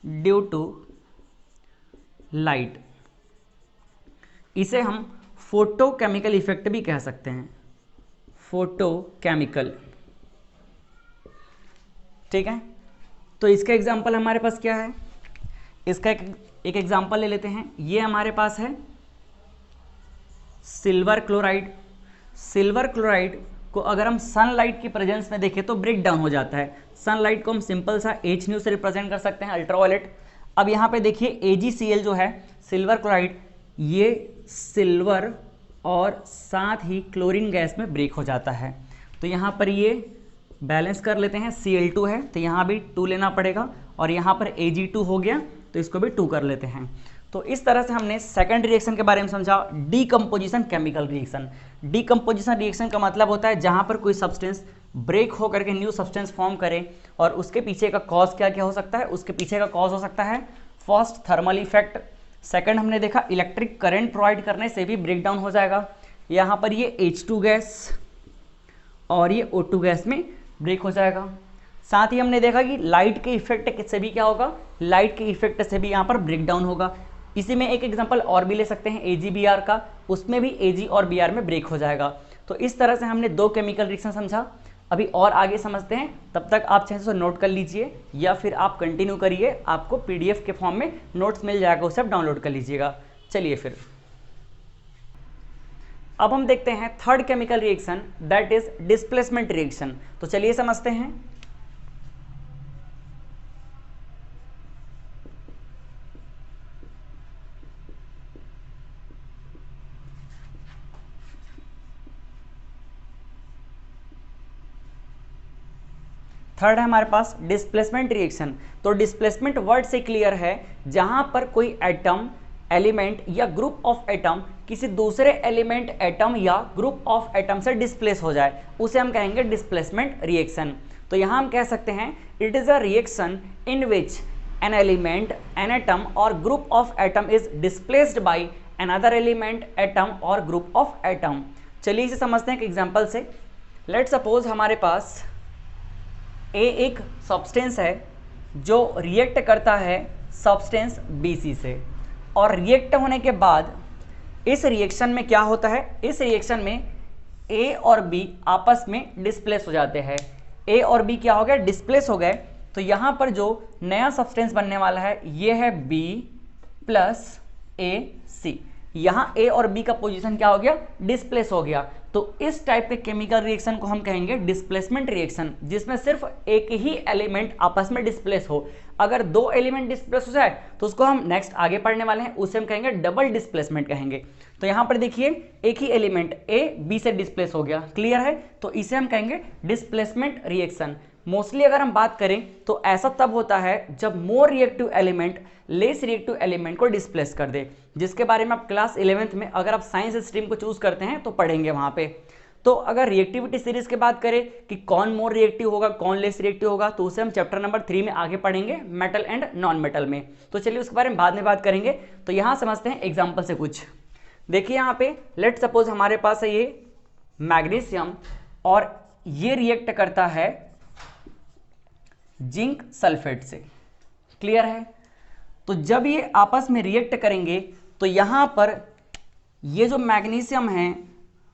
ड्यू टू लाइट। इसे हम फोटोकेमिकल इफेक्ट भी कह सकते हैं, फोटोकेमिकल। ठीक है? तो इसका एग्जांपल हमारे पास क्या है? इसका एक एग्जांपल ले लेते हैं। ये हमारे पास है सिल्वर क्लोराइड। सिल्वर क्लोराइड को अगर हम सनलाइट की प्रेजेंस में देखें तो ब्रेक डाउन हो जाता है। सनलाइट को हम सिंपल सा H से रिप्रेजेंट कर सकते हैं, अल्ट्रावायलेट। अब यहाँ पे देखिए AgCl जो है सिल्वर क्लोराइड, ये सिल्वर और साथ ही क्लोरीन गैस में ब्रेक हो जाता है। तो यहाँ पर ये बैलेंस कर लेते हैं, Cl2 है तो यहाँ भी 2 लेना पड़ेगा, और यहाँ पर Ag2 हो गया तो इसको भी 2 कर लेते हैं। तो इस तरह से हमने सेकंड रिएक्शन के बारे में समझा, decomposition chemical reaction. Decomposition reaction का मतलब होता है जहाँ पर कोई सब्सटेंस ब्रेक होकर के न्यू सब्सटेंस फॉर्म करे, और उसके पीछे का कॉज क्या क्या हो सकता है? उसके पीछे का कॉज हो सकता है फर्स्ट थर्मल इफेक्ट, सेकंड हमने देखा इलेक्ट्रिक करंट प्रोवाइड करने से भी ब्रेक डाउन हो जाएगा। यहाँ पर ये H2 गैस और ये O2 गैस में ब्रेक हो जाएगा। साथ ही हमने देखा कि लाइट के इफेक्ट से भी क्या होगा? लाइट के इफेक्ट से भी यहाँ पर ब्रेक डाउन होगा। इसी में एक एग्जांपल और भी ले सकते हैं AgBr का, उसमें भी Ag और Br में ब्रेक हो जाएगा। तो इस तरह से हमने 2 केमिकल रिएक्शन समझा। अभी और आगे समझते हैं, तब तक आप चाहे तो नोट कर लीजिए या फिर आप कंटिन्यू करिए, आपको PDF के फॉर्म में नोट्स मिल जाएगा, उसे आप डाउनलोड कर लीजिएगा। चलिए फिर अब हम देखते हैं third chemical reaction, that is displacement reaction. तो चलिए समझते हैं। थर्ड है हमारे पास डिस्प्लेसमेंट रिएक्शन। तो डिस्प्लेसमेंट वर्ड से क्लियर है जहां पर कोई एटम, एलिमेंट या ग्रुप ऑफ एटम किसी दूसरे एलिमेंट, एटम या ग्रुप ऑफ एटम से डिस्प्लेस हो जाए, उसे हम कहेंगे डिस्प्लेसमेंट रिएक्शन। तो यहां हम कह सकते हैं it is a reaction in which an element, an atom or group of atom is displaced by another element, atom or group of atom। चलिए इसे समझते हैं एक एग्जांपल से। लेट सपोज हमारे पास A एक सब्सटेंस है जो रिएक्ट करता है सब्सटेंस BC से, और रिएक्ट होने के बाद इस रिएक्शन में क्या होता है, इस रिएक्शन में A और B आपस में डिस्प्लेस हो जाते हैं। A और B क्या हो गया, डिस्प्लेस हो गए। तो यहाँ पर जो नया सब्सटेंस बनने वाला है ये है B प्लस AC। यहाँ A और B का पोजीशन क्या हो गया, डिस्प्लेस हो गया। तो इस टाइप के केमिकल रिएक्शन को हम कहेंगे डिस्प्लेसमेंट रिएक्शन, जिसमें सिर्फ एक ही एलिमेंट आपस में डिस्प्लेस हो। अगर दो एलिमेंट डिस्प्लेस हो जाए तो उसको हम नेक्स्ट आगे पढ़ने वाले हैं, उसे हम कहेंगे डबल डिस्प्लेसमेंट कहेंगे। तो यहाँ पर देखिए एक ही एलिमेंट A B से डिस्प्लेस हो गया, क्लियर है, तो इसे हम कहेंगे डिस्प्लेसमेंट रिएक्शन। मोस्टली अगर हम बात करें तो ऐसा तब होता है जब मोर reactive element less reactive element को डिस्प्लेस कर दे, जिसके बारे में आप क्लास 11th में अगर आप साइंस स्ट्रीम को चूज करते हैं तो पढ़ेंगे वहां पे। तो अगर रिएक्टिविटी सीरीज की बात करें कि कौन मोर रिएक्टिव होगा कौन लेस रिएक्टिव होगा, तो उसे हम चैप्टर नंबर 3 में आगे पढ़ेंगे, मेटल एंड नॉन मेटल में। तो चलिए उसके बारे में बाद में बात करेंगे। तो यहां समझते हैं एग्जाम्पल से कुछ। देखिए यहाँ पे लेट सपोज हमारे पास है ये मैग्नीशियम और ये रिएक्ट करता है जिंक सल्फेट से, क्लियर है। तो जब ये आपस में रिएक्ट करेंगे तो यहां पर ये जो मैग्नीशियम है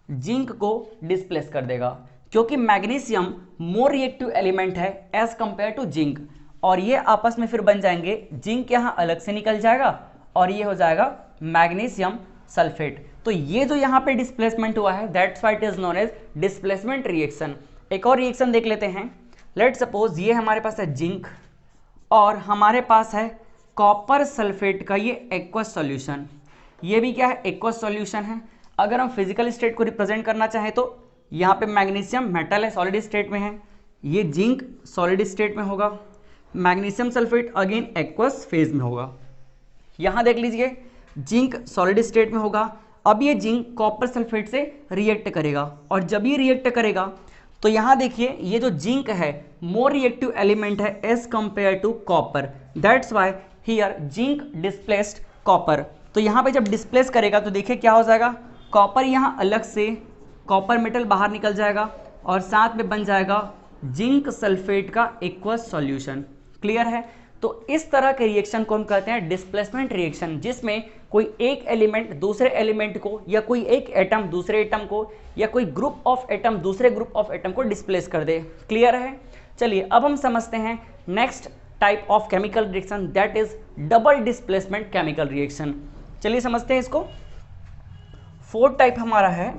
जिंक को डिस्प्लेस कर देगा, क्योंकि मैग्नीशियम मोर रिएक्टिव एलिमेंट है एज कंपेयर टू जिंक, और ये आपस में फिर बन जाएंगे, जिंक यहां अलग से निकल जाएगा और ये हो जाएगा मैग्नीशियम सल्फेट। तो ये जो यहां पे डिस्प्लेसमेंट हुआ है that's why it is known as displacement reaction. एक और रिएक्शन देख लेते हैं। लेट सपोज ये हमारे पास है जिंक और हमारे पास है कॉपर सल्फेट का ये एक्वस सॉल्यूशन। ये भी क्या है, एक्वस सॉल्यूशन है। अगर हम फिजिकल स्टेट को रिप्रेजेंट करना चाहें तो यहाँ पे मैग्नीशियम मेटल है, सॉलिड स्टेट में है, ये जिंक सॉलिड स्टेट में होगा, magnesium sulphate again aqueous phase में होगा। यहाँ देख लीजिए जिंक सॉलिड स्टेट में होगा। अब ये जिंक कॉपर सल्फेट से रिएक्ट करेगा, और जब ये रिएक्ट करेगा तो यहाँ देखिए ये जो जिंक है मोर रिएक्टिव एलिमेंट है as compared to copper, that's why here zinc displaced copper. तो यहाँ पे जब डिस्प्लेस करेगा तो देखिए क्या हो जाएगा, कॉपर यहाँ अलग से कॉपर मेटल बाहर निकल जाएगा और साथ में बन जाएगा जिंक सल्फेट का एक्वस सॉल्यूशन, क्लियर है। तो इस तरह के रिएक्शन को हम कहते हैं डिस्प्लेसमेंट रिएक्शन, जिसमें कोई एक एलिमेंट दूसरे एलिमेंट को, या कोई एक एटम दूसरे एटम को, या कोई ग्रुप ऑफ एटम दूसरे ग्रुप ऑफ एटम को डिस्प्लेस कर दे, क्लियर है। चलिए अब हम समझते हैं next type of chemical reaction, that is double displacement chemical reaction. चलिए समझते हैं इसको। फोर्थ टाइप हमारा है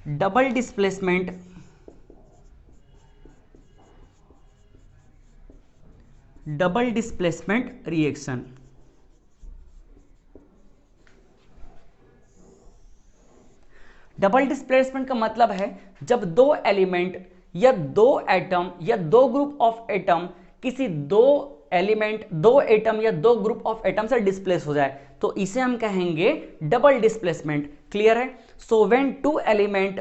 double displacement reaction. Double displacement का मतलब है जब दो एलिमेंट या दो एटम या दो ग्रुप ऑफ एटम किसी दो एलिमेंट, दो एटम या दो ग्रुप ऑफ एटम से डिस्प्लेस हो जाए तो इसे हम कहेंगे डबल डिस्प्लेसमेंट, क्लियर है। So when two element,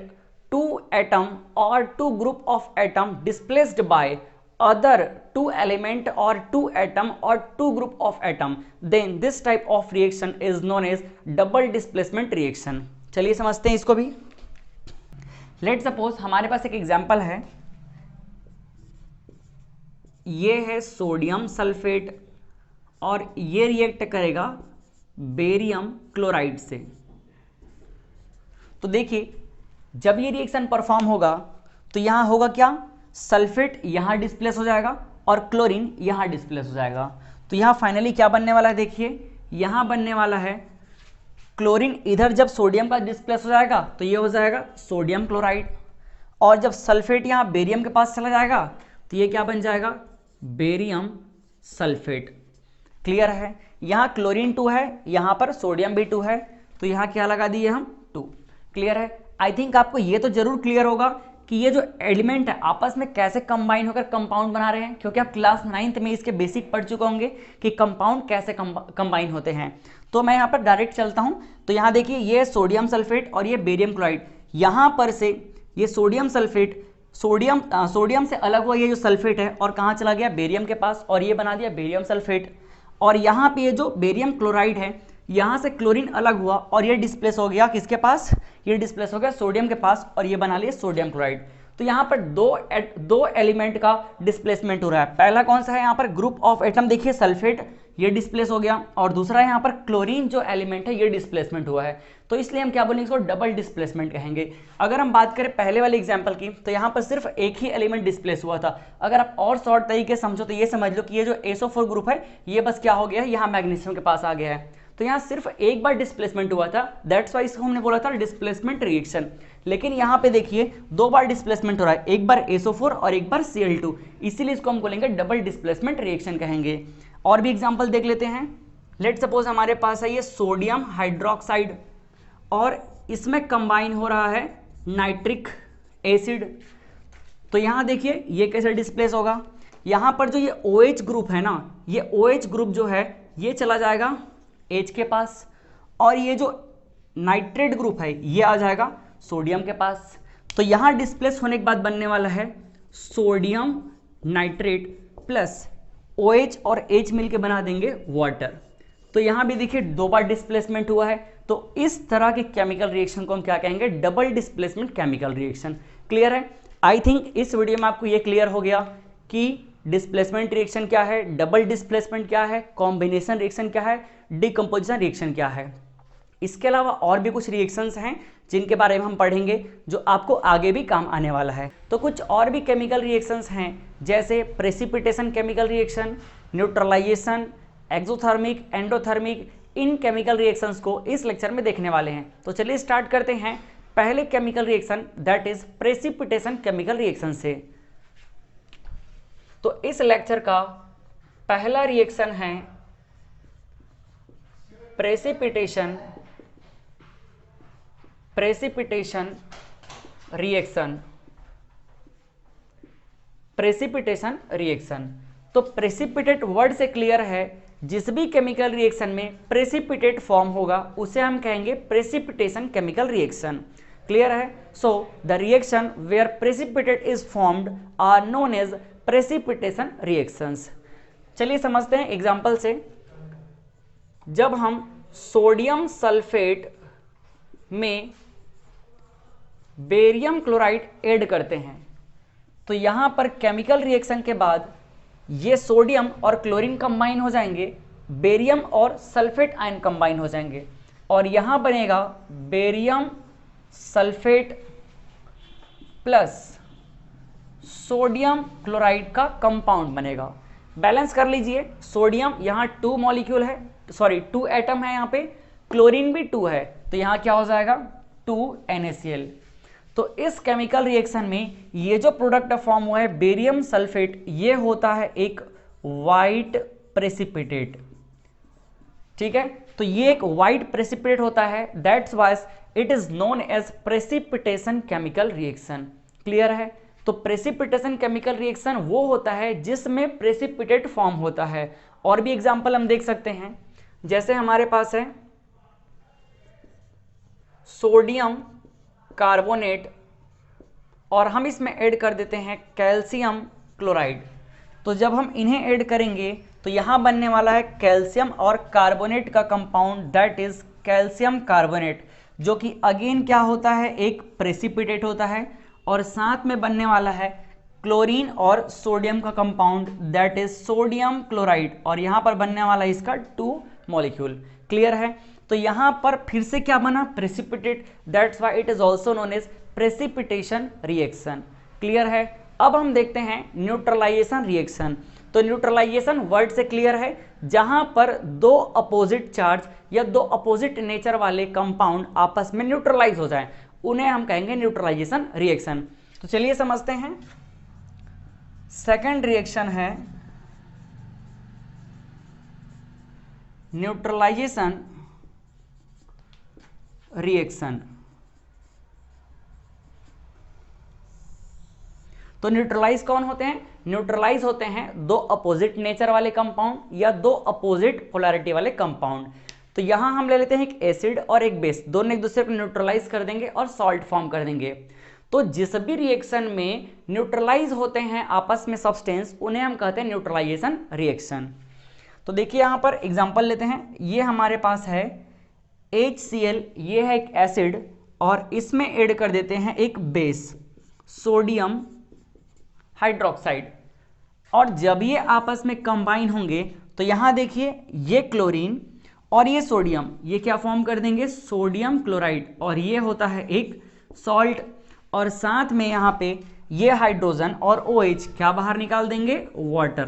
two atom और two group of atom displaced by other two element or two atom or two group of atom, then this type of reaction is known as double displacement reaction। चलिए समझते हैं इसको भी। Let suppose हमारे पास एक example है, ये है सोडियम सल्फेट और ये रिएक्ट करेगा बेरियम क्लोराइड से। तो देखिए जब ये रिएक्शन परफॉर्म होगा तो यहां होगा क्या, सल्फेट यहां डिस्प्लेस हो जाएगा और क्लोरीन यहां डिस्प्लेस हो जाएगा। तो यहां फाइनली क्या बनने वाला है, देखिए यहां बनने वाला है क्लोरीन, इधर जब सोडियम का डिस्प्लेस हो जाएगा तो ये हो जाएगा सोडियम क्लोराइड, और जब सल्फेट यहां बेरियम के पास चला जाएगा तो ये क्या बन जाएगा, बेरियम सल्फेट, क्लियर है। यहां क्लोरीन 2 है, यहां पर सोडियम भी 2 है, तो यहां क्या लगा दिए हम 2, क्लियर है। आई थिंक आपको ये तो जरूर क्लियर होगा कि ये जो एलिमेंट है आपस में कैसे कंबाइन होकर कंपाउंड बना रहे हैं, क्योंकि आप क्लास 9th में इसके बेसिक पढ़ चुके होंगे कि कंपाउंड कैसे कंबाइन होते हैं। तो मैं यहाँ पर डायरेक्ट चलता हूँ। तो यहाँ देखिए ये सोडियम सल्फेट और ये बेरियम क्लोराइड, यहाँ पर से ये सोडियम सल्फेट सोडियम से अलग हुआ ये जो सल्फेट है और कहाँ चला गया, बेरियम के पास, और ये बना दिया बेरियम सल्फेट। और यहाँ पे ये जो बेरियम क्लोराइड है, यहाँ से क्लोरीन अलग हुआ और ये डिस्प्लेस हो गया किसके पास, ये डिस्प्लेस हो गया सोडियम के पास, और ये बना लिया सोडियम क्लोराइड। तो यहाँ पर दो एलिमेंट का डिस्प्लेसमेंट हो रहा है। पहला कौन सा है, यहाँ पर ग्रुप ऑफ एटम देखिए सल्फेट, ये डिस्प्लेस हो गया, और दूसरा यहाँ पर क्लोरीन जो एलिमेंट है ये डिस्प्लेसमेंट हुआ है। तो इसलिए हम क्या बोलेंगे, इसको डबल डिस्प्लेसमेंट कहेंगे। अगर हम बात करें पहले वाले एग्जांपल की, तो यहाँ पर सिर्फ एक ही एलिमेंट डिस्प्लेस हुआ था। अगर आप और शॉर्ट तरीके से समझो तो ये समझ लो कि ये जो SO4 ग्रुप है ये बस क्या हो गया है, यहाँ मैग्नीशियम के पास आ गया है। तो यहाँ सिर्फ एक बार डिस्प्लेसमेंट हुआ था, दैट्स वाई इसको हमने बोला था डिस्प्लेसमेंट रिएक्शन। लेकिन यहाँ पे देखिए दो बार डिस्प्लेसमेंट हो रहा है, एक बार SO4 और एक बार Cl2, इसीलिए इसको हम बोलेंगे डबल डिस्प्लेसमेंट रिएक्शन कहेंगे। और भी एग्जांपल देख लेते हैं। लेट सपोज हमारे पास है ये सोडियम हाइड्रोक्साइड और इसमें कंबाइन हो रहा है नाइट्रिक एसिड। तो यहाँ देखिए ये कैसे डिस्प्लेस होगा, यहाँ पर जो ये OH ग्रुप है ना, ये OH ग्रुप जो है ये चला जाएगा H के पास, और ये जो नाइट्रेट ग्रुप है ये आ जाएगा सोडियम के पास। तो यहाँ डिस्प्लेस होने के बाद बनने वाला है सोडियम नाइट्रेट प्लस OH और H मिलके बना देंगे वाटर। तो यहाँ भी देखिए दो बार डिस्प्लेसमेंट हुआ है। तो इस तरह के केमिकल रिएक्शन को हम क्या कहेंगे, double displacement chemical reaction. Clear है? आई थिंक इस वीडियो में आपको ये क्लियर हो गया कि डिस्प्लेसमेंट रिएक्शन क्या है, डबल डिस्प्लेसमेंट क्या है, कॉम्बिनेशन रिएक्शन क्या है, डिकम्पोजिशन रिएक्शन क्या है। इसके अलावा और भी कुछ रिएक्शंस हैं जिनके बारे में हम पढ़ेंगे, जो आपको आगे भी काम आने वाला है। तो कुछ और भी केमिकल रिएक्शंस हैं, जैसे precipitation chemical reaction, neutralisation, exothermic, endothermic. इन केमिकल रिएक्शंस को इस लेक्चर में देखने वाले हैं। तो चलिए स्टार्ट करते हैं पहले chemical reaction, that is precipitation chemical reaction से। तो इस लेक्चर का पहला रिएक्शन है प्रेसिपिटेशन रिएक्शन। प्रेसिपिटेशन रिएक्शन, तो प्रेसिपिटेट वर्ड से क्लियर है, जिस भी केमिकल रिएक्शन में प्रेसिपिटेट फॉर्म होगा उसे हम कहेंगे प्रेसिपिटेशन केमिकल रिएक्शन। क्लियर है? So the reaction where precipitate is formed are known as precipitation reactions. चलिए समझते हैं एग्जांपल से। जब हम सोडियम सल्फेट में बेरियम क्लोराइड ऐड करते हैं तो यहां पर केमिकल रिएक्शन के बाद ये सोडियम और क्लोरीन कंबाइन हो जाएंगे, बेरियम और सल्फेट आयन कंबाइन हो जाएंगे, और यहां बनेगा barium sulphate plus sodium chloride का कंपाउंड बनेगा। बैलेंस कर लीजिए, सोडियम यहाँ 2 मॉलिक्यूल है, सॉरी 2 एटम है यहाँ पे, क्लोरीन भी 2 है, तो यहाँ क्या हो जाएगा 2 NaCl। तो इस केमिकल रिएक्शन में ये जो प्रोडक्ट फॉर्म हुआ है बेरियम सल्फेट, ये होता है एक वाइट प्रेसिपिटेट। ठीक है, तो ये एक वाइट प्रेसिपिटेट होता है, that's why it is known as precipitation chemical reaction. Clear है? तो प्रेसिपिटेशन केमिकल रिएक्शन वो होता है जिसमें प्रेसिपिटेट फॉर्म होता है। और भी एग्जांपल हम देख सकते हैं, जैसे हमारे पास है सोडियम कार्बोनेट और हम इसमें ऐड कर देते हैं कैल्शियम क्लोराइड। तो जब हम इन्हें ऐड करेंगे तो यहाँ बनने वाला है कैल्शियम और कार्बोनेट का compound, that is calcium carbonate, जो कि अगेन क्या होता है, एक प्रेसिपिटेट होता है, और साथ में बनने वाला है क्लोरीन और सोडियम का compound, that is sodium chloride, और यहाँ पर बनने वाला है इसका 2 मॉलिक्यूल। क्लियर है? तो यहाँ पर फिर से क्या बना, precipitate, that's why it is also known as precipitation reaction. Clear है? अब हम देखते हैं न्यूट्रलाइजेशन रिएक्शन। तो न्यूट्रलाइजेशन वर्ड से क्लियर है, जहां पर दो अपोजिट चार्ज या दो अपोजिट नेचर वाले कंपाउंड आपस में न्यूट्रलाइज हो जाएं, उन्हें हम कहेंगे न्यूट्रलाइजेशन रिएक्शन। तो चलिए समझते हैं। सेकंड रिएक्शन है न्यूट्रलाइजेशन रिएक्शन। तो न्यूट्रलाइज कौन होते हैं? न्यूट्रलाइज होते हैं दो अपोजिट नेचर वाले कंपाउंड या दो अपोजिट पोलैरिटी वाले कंपाउंड। तो यहां हम ले लेते हैं एक एसिड और एक बेस, दोनों एक दूसरे को न्यूट्रलाइज कर देंगे और सॉल्ट फॉर्म कर देंगे। तो जिस भी रिएक्शन में न्यूट्रलाइज होते हैं आपस में सब्सटेंस, उन्हें हम कहते हैं न्यूट्रलाइजेशन रिएक्शन। तो देखिए यहाँ पर एग्जांपल लेते हैं। ये हमारे पास है HCl, ये है एक एसिड, और इसमें ऐड कर देते हैं एक बेस सोडियम हाइड्रोक्साइड, और जब ये आपस में कंबाइन होंगे तो यहाँ देखिए ये क्लोरीन और ये सोडियम, ये क्या फॉर्म कर देंगे, सोडियम क्लोराइड, और ये होता है एक सॉल्ट, और साथ में यहाँ पे ये हाइड्रोजन और OH क्या बाहर निकाल देंगे, वाटर।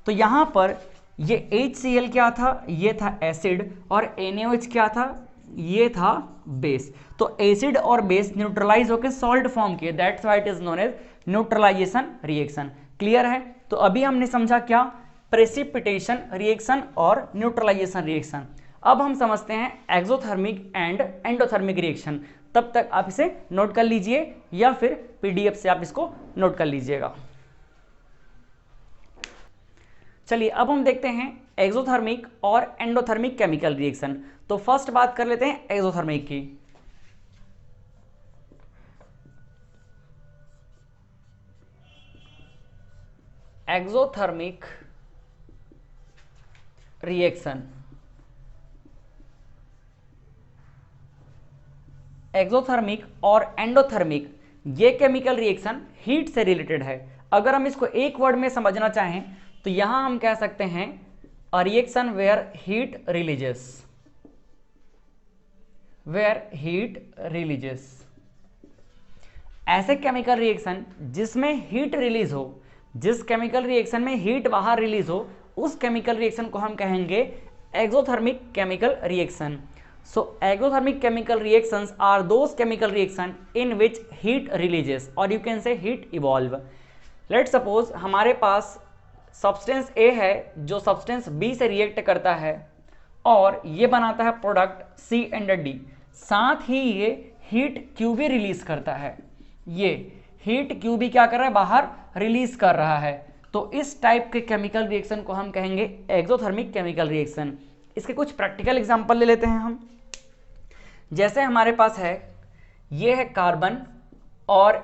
तो यहाँ पर ये HCl क्या था, ये था एसिड, और NaOH क्या था, ये था बेस। तो एसिड और बेस न्यूट्रलाइज होकर सॉल्ट फॉर्म किए, that's why it is known as neutralisation reaction. Clear है? तो अभी हमने समझा क्या, प्रेसिपिटेशन रिएक्शन और न्यूट्रलाइजेशन रिएक्शन। अब हम समझते हैं एक्सोथर्मिक एंड एंडोथर्मिक रिएक्शन। तब तक आप इसे नोट कर लीजिए या फिर PDF से आप इसको नोट कर लीजिएगा। चलिए अब हम देखते हैं एक्सोथर्मिक और एंडोथर्मिक केमिकल रिएक्शन। तो फर्स्ट बात कर लेते हैं एक्सोथर्मिक की। एक्सोथर्मिक रिएक्शन, एक्सोथर्मिक और एंडोथर्मिक ये केमिकल रिएक्शन हीट से रिलेटेड है। अगर हम इसको एक वर्ड में समझना चाहें तो यहां हम कह सकते हैं a reaction where heat releases, where heat releases. ऐसे केमिकल रिएक्शन जिसमें हीट रिलीज हो, जिस केमिकल रिएक्शन में हीट बाहर रिलीज हो, उस केमिकल रिएक्शन को हम कहेंगे exothermic chemical reaction. So exothermic chemical reactions are those chemical reaction in which heat releases or you can say heat evolve. Let's suppose हमारे पास सब्सटेंस A है जो सब्सटेंस B से रिएक्ट करता है और ये बनाता है प्रोडक्ट C एंड D, साथ ही ये हीट Q भी रिलीज करता है। ये हीट Q भी क्या कर रहा है, बाहर रिलीज कर रहा है। तो इस टाइप के केमिकल रिएक्शन को हम कहेंगे एक्सोथर्मिक केमिकल रिएक्शन। इसके कुछ प्रैक्टिकल एग्जांपल ले लेते हैं हम। जैसे हमारे पास है, ये है कार्बन और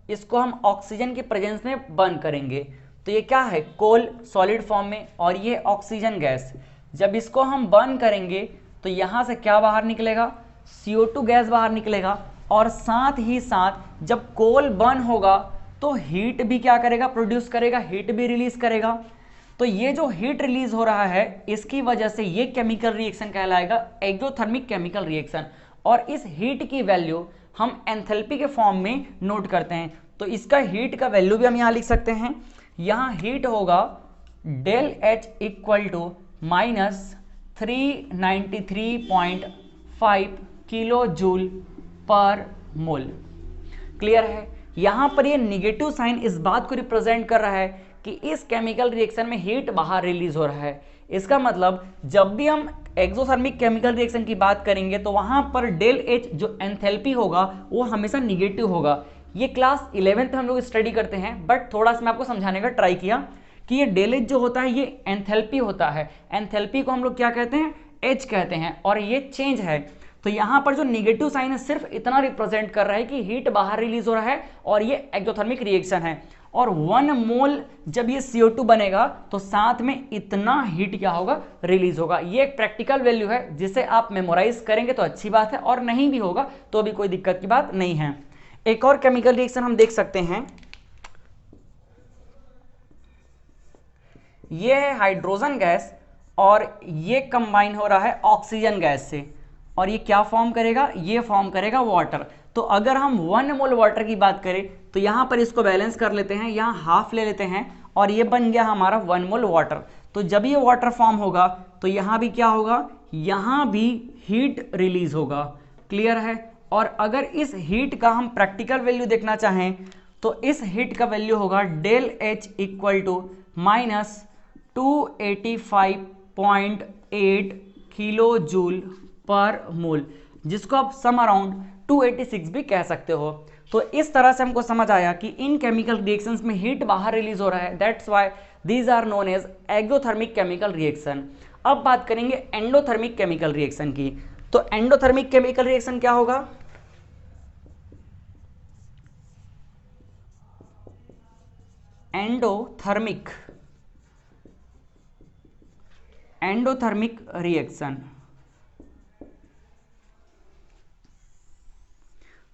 इसको हम ऑक्सीजन की प्रेजेंस में बर्न करेंगे, तो ये क्या है, कोल सॉलिड फॉर्म में, और ये ऑक्सीजन गैस। जब इसको हम बर्न करेंगे तो यहाँ से क्या बाहर निकलेगा, CO2 गैस बाहर निकलेगा, और साथ ही साथ जब कोल बर्न होगा तो हीट भी क्या करेगा, प्रोड्यूस करेगा, हीट भी रिलीज करेगा। तो ये जो हीट रिलीज हो रहा है इसकी वजह से ये केमिकल रिएक्शन कहलाएगा एक्सोथर्मिक केमिकल रिएक्शन, और इस हीट की वैल्यू हम एंथैल्पी के फॉर्म में नोट करते हैं। तो इसका हीट का वैल्यू भी हम यहाँ लिख सकते हैं। यहाँ हीट होगा del H equal to -393.5 kilo joule per mole. Clear है? यहाँ पर ये निगेटिव साइन इस बात को रिप्रेजेंट कर रहा है कि इस केमिकल रिएक्शन में हीट बाहर रिलीज हो रहा है। इसका मतलब जब भी हम एक्सोथर्मिक केमिकल रिएक्शन की बात करेंगे तो वहां पर डेल H जो एंथैल्पी होगा वो हमेशा निगेटिव होगा। ये क्लास 11th में हम लोग स्टडी करते हैं, बट थोड़ा सा मैं आपको समझाने का ट्राई किया कि ये डेल H जो होता है ये एंथैल्पी होता है। एंथैल्पी को हम लोग क्या कहते हैं, H कहते हैं, और ये चेंज है। तो यहाँ पर जो निगेटिव साइन है सिर्फ इतना रिप्रेजेंट कर रहा है कि हीट बाहर रिलीज हो रहा है और ये एक्सोथर्मिक रिएक्शन है। और 1 मोल जब ये CO2 बनेगा तो साथ में इतना हीट क्या होगा, रिलीज होगा। ये एक प्रैक्टिकल वैल्यू है जिसे आप मेमोराइज करेंगे तो अच्छी बात है, और नहीं भी होगा तो भी कोई दिक्कत की बात नहीं है। एक और केमिकल रिएक्शन हम देख सकते हैं, ये है हाइड्रोजन गैस और ये कंबाइन हो रहा है ऑक्सीजन गैस से, और ये क्या फॉर्म करेगा, ये फॉर्म करेगा वाटर। तो अगर हम 1 मोल वाटर की बात करें तो यहाँ पर इसको बैलेंस कर लेते हैं, यहाँ हाफ ले लेते हैं और ये बन गया हमारा 1 मोल वाटर। तो जब ये वाटर फॉर्म होगा तो यहाँ भी क्या होगा, यहाँ भी हीट रिलीज होगा। क्लियर है? और अगर इस हीट का हम प्रैक्टिकल वैल्यू देखना चाहें तो इस हीट का वैल्यू होगा del H equal to -285.8 kilo joule per mole, जिसको आप सम अराउंड 286 भी कह सकते हो। तो इस तरह से हमको समझ आया कि इन केमिकल रिएक्शंस में हीट बाहर रिलीज हो रहा है, that's why these are known as exothermic chemical reaction. अब बात करेंगे एंडोथर्मिक केमिकल रिएक्शन की। तो एंडोथर्मिक केमिकल रिएक्शन क्या होगा, एंडोथर्मिक रिएक्शन।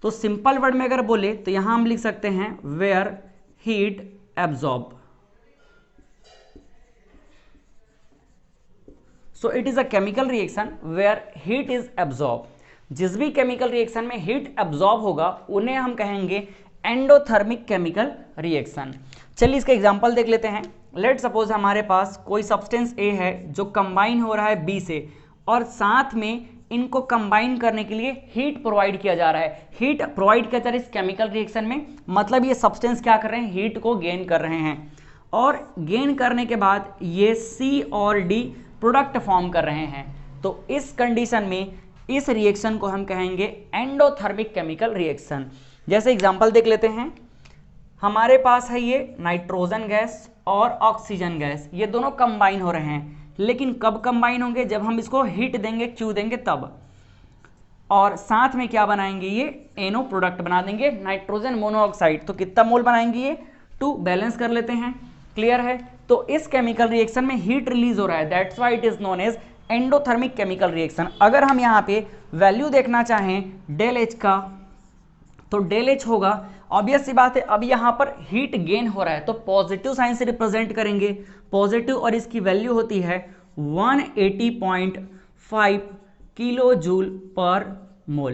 तो सिंपल वर्ड में अगर बोले तो यहां हम लिख सकते हैं where heat absorb. So it is a chemical reaction where heat is absorb. जिस भी केमिकल रिएक्शन में हीट एब्जॉर्ब होगा उन्हें हम कहेंगे एंडोथर्मिक केमिकल रिएक्शन। चलिए इसका एग्जांपल देख लेते हैं। लेट सपोज हमारे पास कोई सब्सटेंस ए है जो कंबाइन हो रहा है बी से, और साथ में इनको कंबाइन करने के लिए हीट प्रोवाइड किया जा रहा है। हीट प्रोवाइड किया जा रहा है इस केमिकल रिएक्शन में, मतलब ये सब्सटेंस क्या कर रहे हैं, हीट को गेन कर रहे हैं, और गेन करने के बाद ये सी और डी प्रोडक्ट फॉर्म कर रहे हैं। तो इस कंडीशन में इस रिएक्शन को हम कहेंगे एंडोथर्मिक केमिकल रिएक्शन। जैसे एग्जांपल देख लेते हैं, हमारे पास है ये नाइट्रोजन गैस और ऑक्सीजन गैस, ये दोनों कंबाइन हो रहे हैं, लेकिन कब कंबाइन होंगे, जब हम इसको हीट देंगे, क्यू देंगे तब। और साथ में क्या बनाएंगे, ये एनो प्रोडक्ट बना देंगे, नाइट्रोजन मोनोऑक्साइड। तो कितना मोल बनाएंगे ये 2, बैलेंस कर लेते हैं। क्लियर है। तो इस केमिकल रिएक्शन में हीट रिलीज हो रहा है, that's why it is known as endothermic chemical reaction. अगर हम यहाँ पे वैल्यू देखना चाहें डेल एच का, तो डेल एच होगा, ऑब्वियस सी बात है, अब यहाँ पर हीट गेन हो रहा है तो पॉजिटिव साइन से रिप्रेजेंट करेंगे, पॉजिटिव, और इसकी वैल्यू होती है 180.5 kilo joule per mole.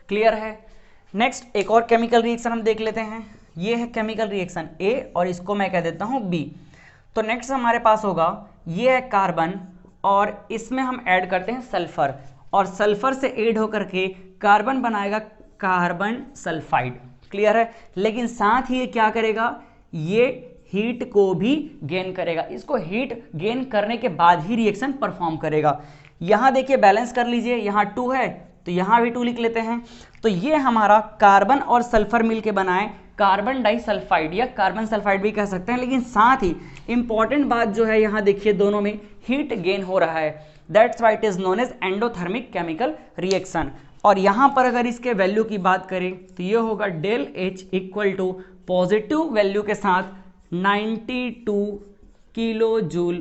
Clear है। नेक्स्ट एक और केमिकल रिएक्शन हम देख लेते हैं। ये है केमिकल रिएक्शन ए और इसको मैं कह देता हूँ बी। तो नेक्स्ट हमारे पास होगा, ये है कार्बन और इसमें हम ऐड करते हैं सल्फर, और सल्फर से ऐड होकर के कार्बन बनाएगा कार्बन सल्फाइड। क्लियर है। लेकिन साथ ही ये क्या करेगा, ये हीट को भी गेन करेगा, इसको हीट गेन करने के बाद ही रिएक्शन परफॉर्म करेगा। यहां देखिए बैलेंस कर लीजिए, यहां 2 है तो यहां भी 2 लिख लेते हैं। तो ये हमारा कार्बन और सल्फर मिलके बनाए कार्बन डाइसल्फाइड, या कार्बन सल्फाइड भी कह सकते हैं। लेकिन साथ ही इंपॉर्टेंट बात जो है, यहां देखिए दोनों में हीट गेन हो रहा है, that's why it is known as endothermic chemical reaction. और यहां पर अगर इसके वैल्यू की बात करें तो ये होगा del H equal to positive value के साथ 92 kilo joule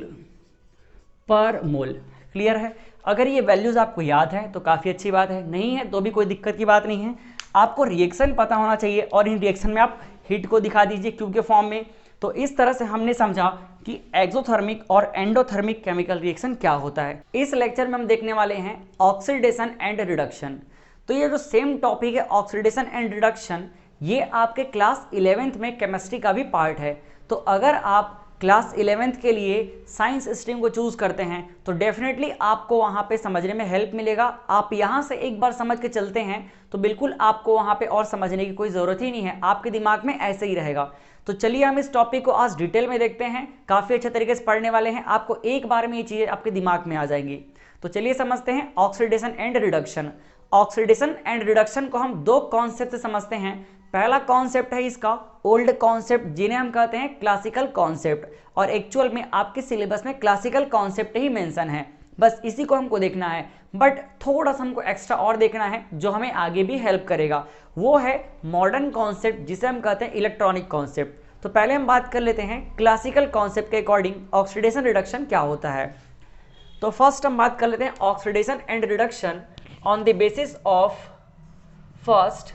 per mole. Clear है। अगर ये वैल्यूज आपको याद है तो काफी अच्छी बात है, नहीं है तो भी कोई दिक्कत की बात नहीं है। आपको रिएक्शन पता होना चाहिए और इन रिएक्शन में आप हीट को दिखा दीजिए क्यू के फॉर्म में। तो इस तरह से हमने समझा कि एक्सोथर्मिक और एंडोथर्मिक केमिकल रिएक्शन क्या होता है। इस लेक्चर में हम देखने वाले हैं ऑक्सीडेशन एंड रिडक्शन। तो ये जो सेम टॉपिक है ऑक्सीडेशन एंड रिडक्शन, ये आपके क्लास 11th में केमिस्ट्री का भी पार्ट है। तो अगर आप क्लास 11th के लिए साइंस स्ट्रीम को चूज करते हैं तो डेफिनेटली आपको वहां पे समझने में हेल्प मिलेगा। आप यहां से एक बार समझ के चलते हैं तो बिल्कुल आपको वहां पे और समझने की कोई जरूरत ही नहीं है, आपके दिमाग में ऐसे ही रहेगा। तो चलिए हम इस टॉपिक को आज डिटेल में देखते हैं, काफी अच्छे तरीके से पढ़ने वाले हैं, आपको एक बार में ये चीजें आपके दिमाग में आ जाएंगी। तो चलिए समझते हैं oxidation and reduction. Oxidation and reduction को हम 2 कॉन्सेप्ट से समझते हैं। पहला कॉन्सेप्ट है इसका ओल्ड कॉन्सेप्ट, जिन्हें हम कहते हैं क्लासिकल कॉन्सेप्ट, और एक्चुअल में आपके सिलेबस में क्लासिकल कॉन्सेप्ट ही मेंशन है, बस इसी को हमको देखना है। बट थोड़ा सा हमको एक्स्ट्रा और देखना है जो हमें आगे भी हेल्प करेगा, वो है मॉडर्न कॉन्सेप्ट, जिसे हम कहते हैं इलेक्ट्रॉनिक कॉन्सेप्ट। तो पहले हम बात कर लेते हैं क्लासिकल कॉन्सेप्ट के अकॉर्डिंग ऑक्सीडेशन रिडक्शन क्या होता है। तो फर्स्ट हम बात कर लेते हैं oxidation and reduction on the basis of first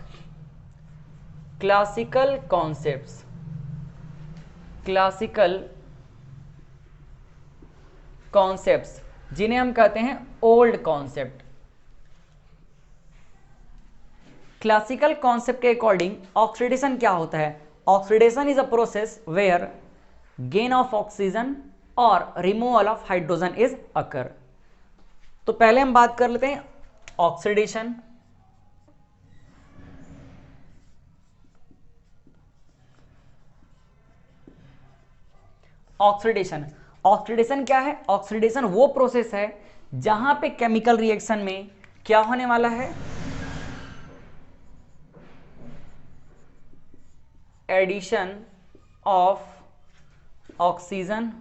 classical concepts. Classical concepts जिन्हें हम कहते हैं ओल्ड कॉन्सेप्ट। क्लासिकल कॉन्सेप्ट के अकॉर्डिंग ऑक्सीडेशन क्या होता है। Oxidation is a process where gain of oxygen और removal of hydrogen is occur. तो पहले हम बात कर लेते हैं ऑक्सीडेशन। ऑक्सीडेशन, ऑक्सीडेशन क्या है, ऑक्सीडेशन वो प्रोसेस है जहां पे केमिकल रिएक्शन में क्या होने वाला है, एडिशन ऑफ ऑक्सीजन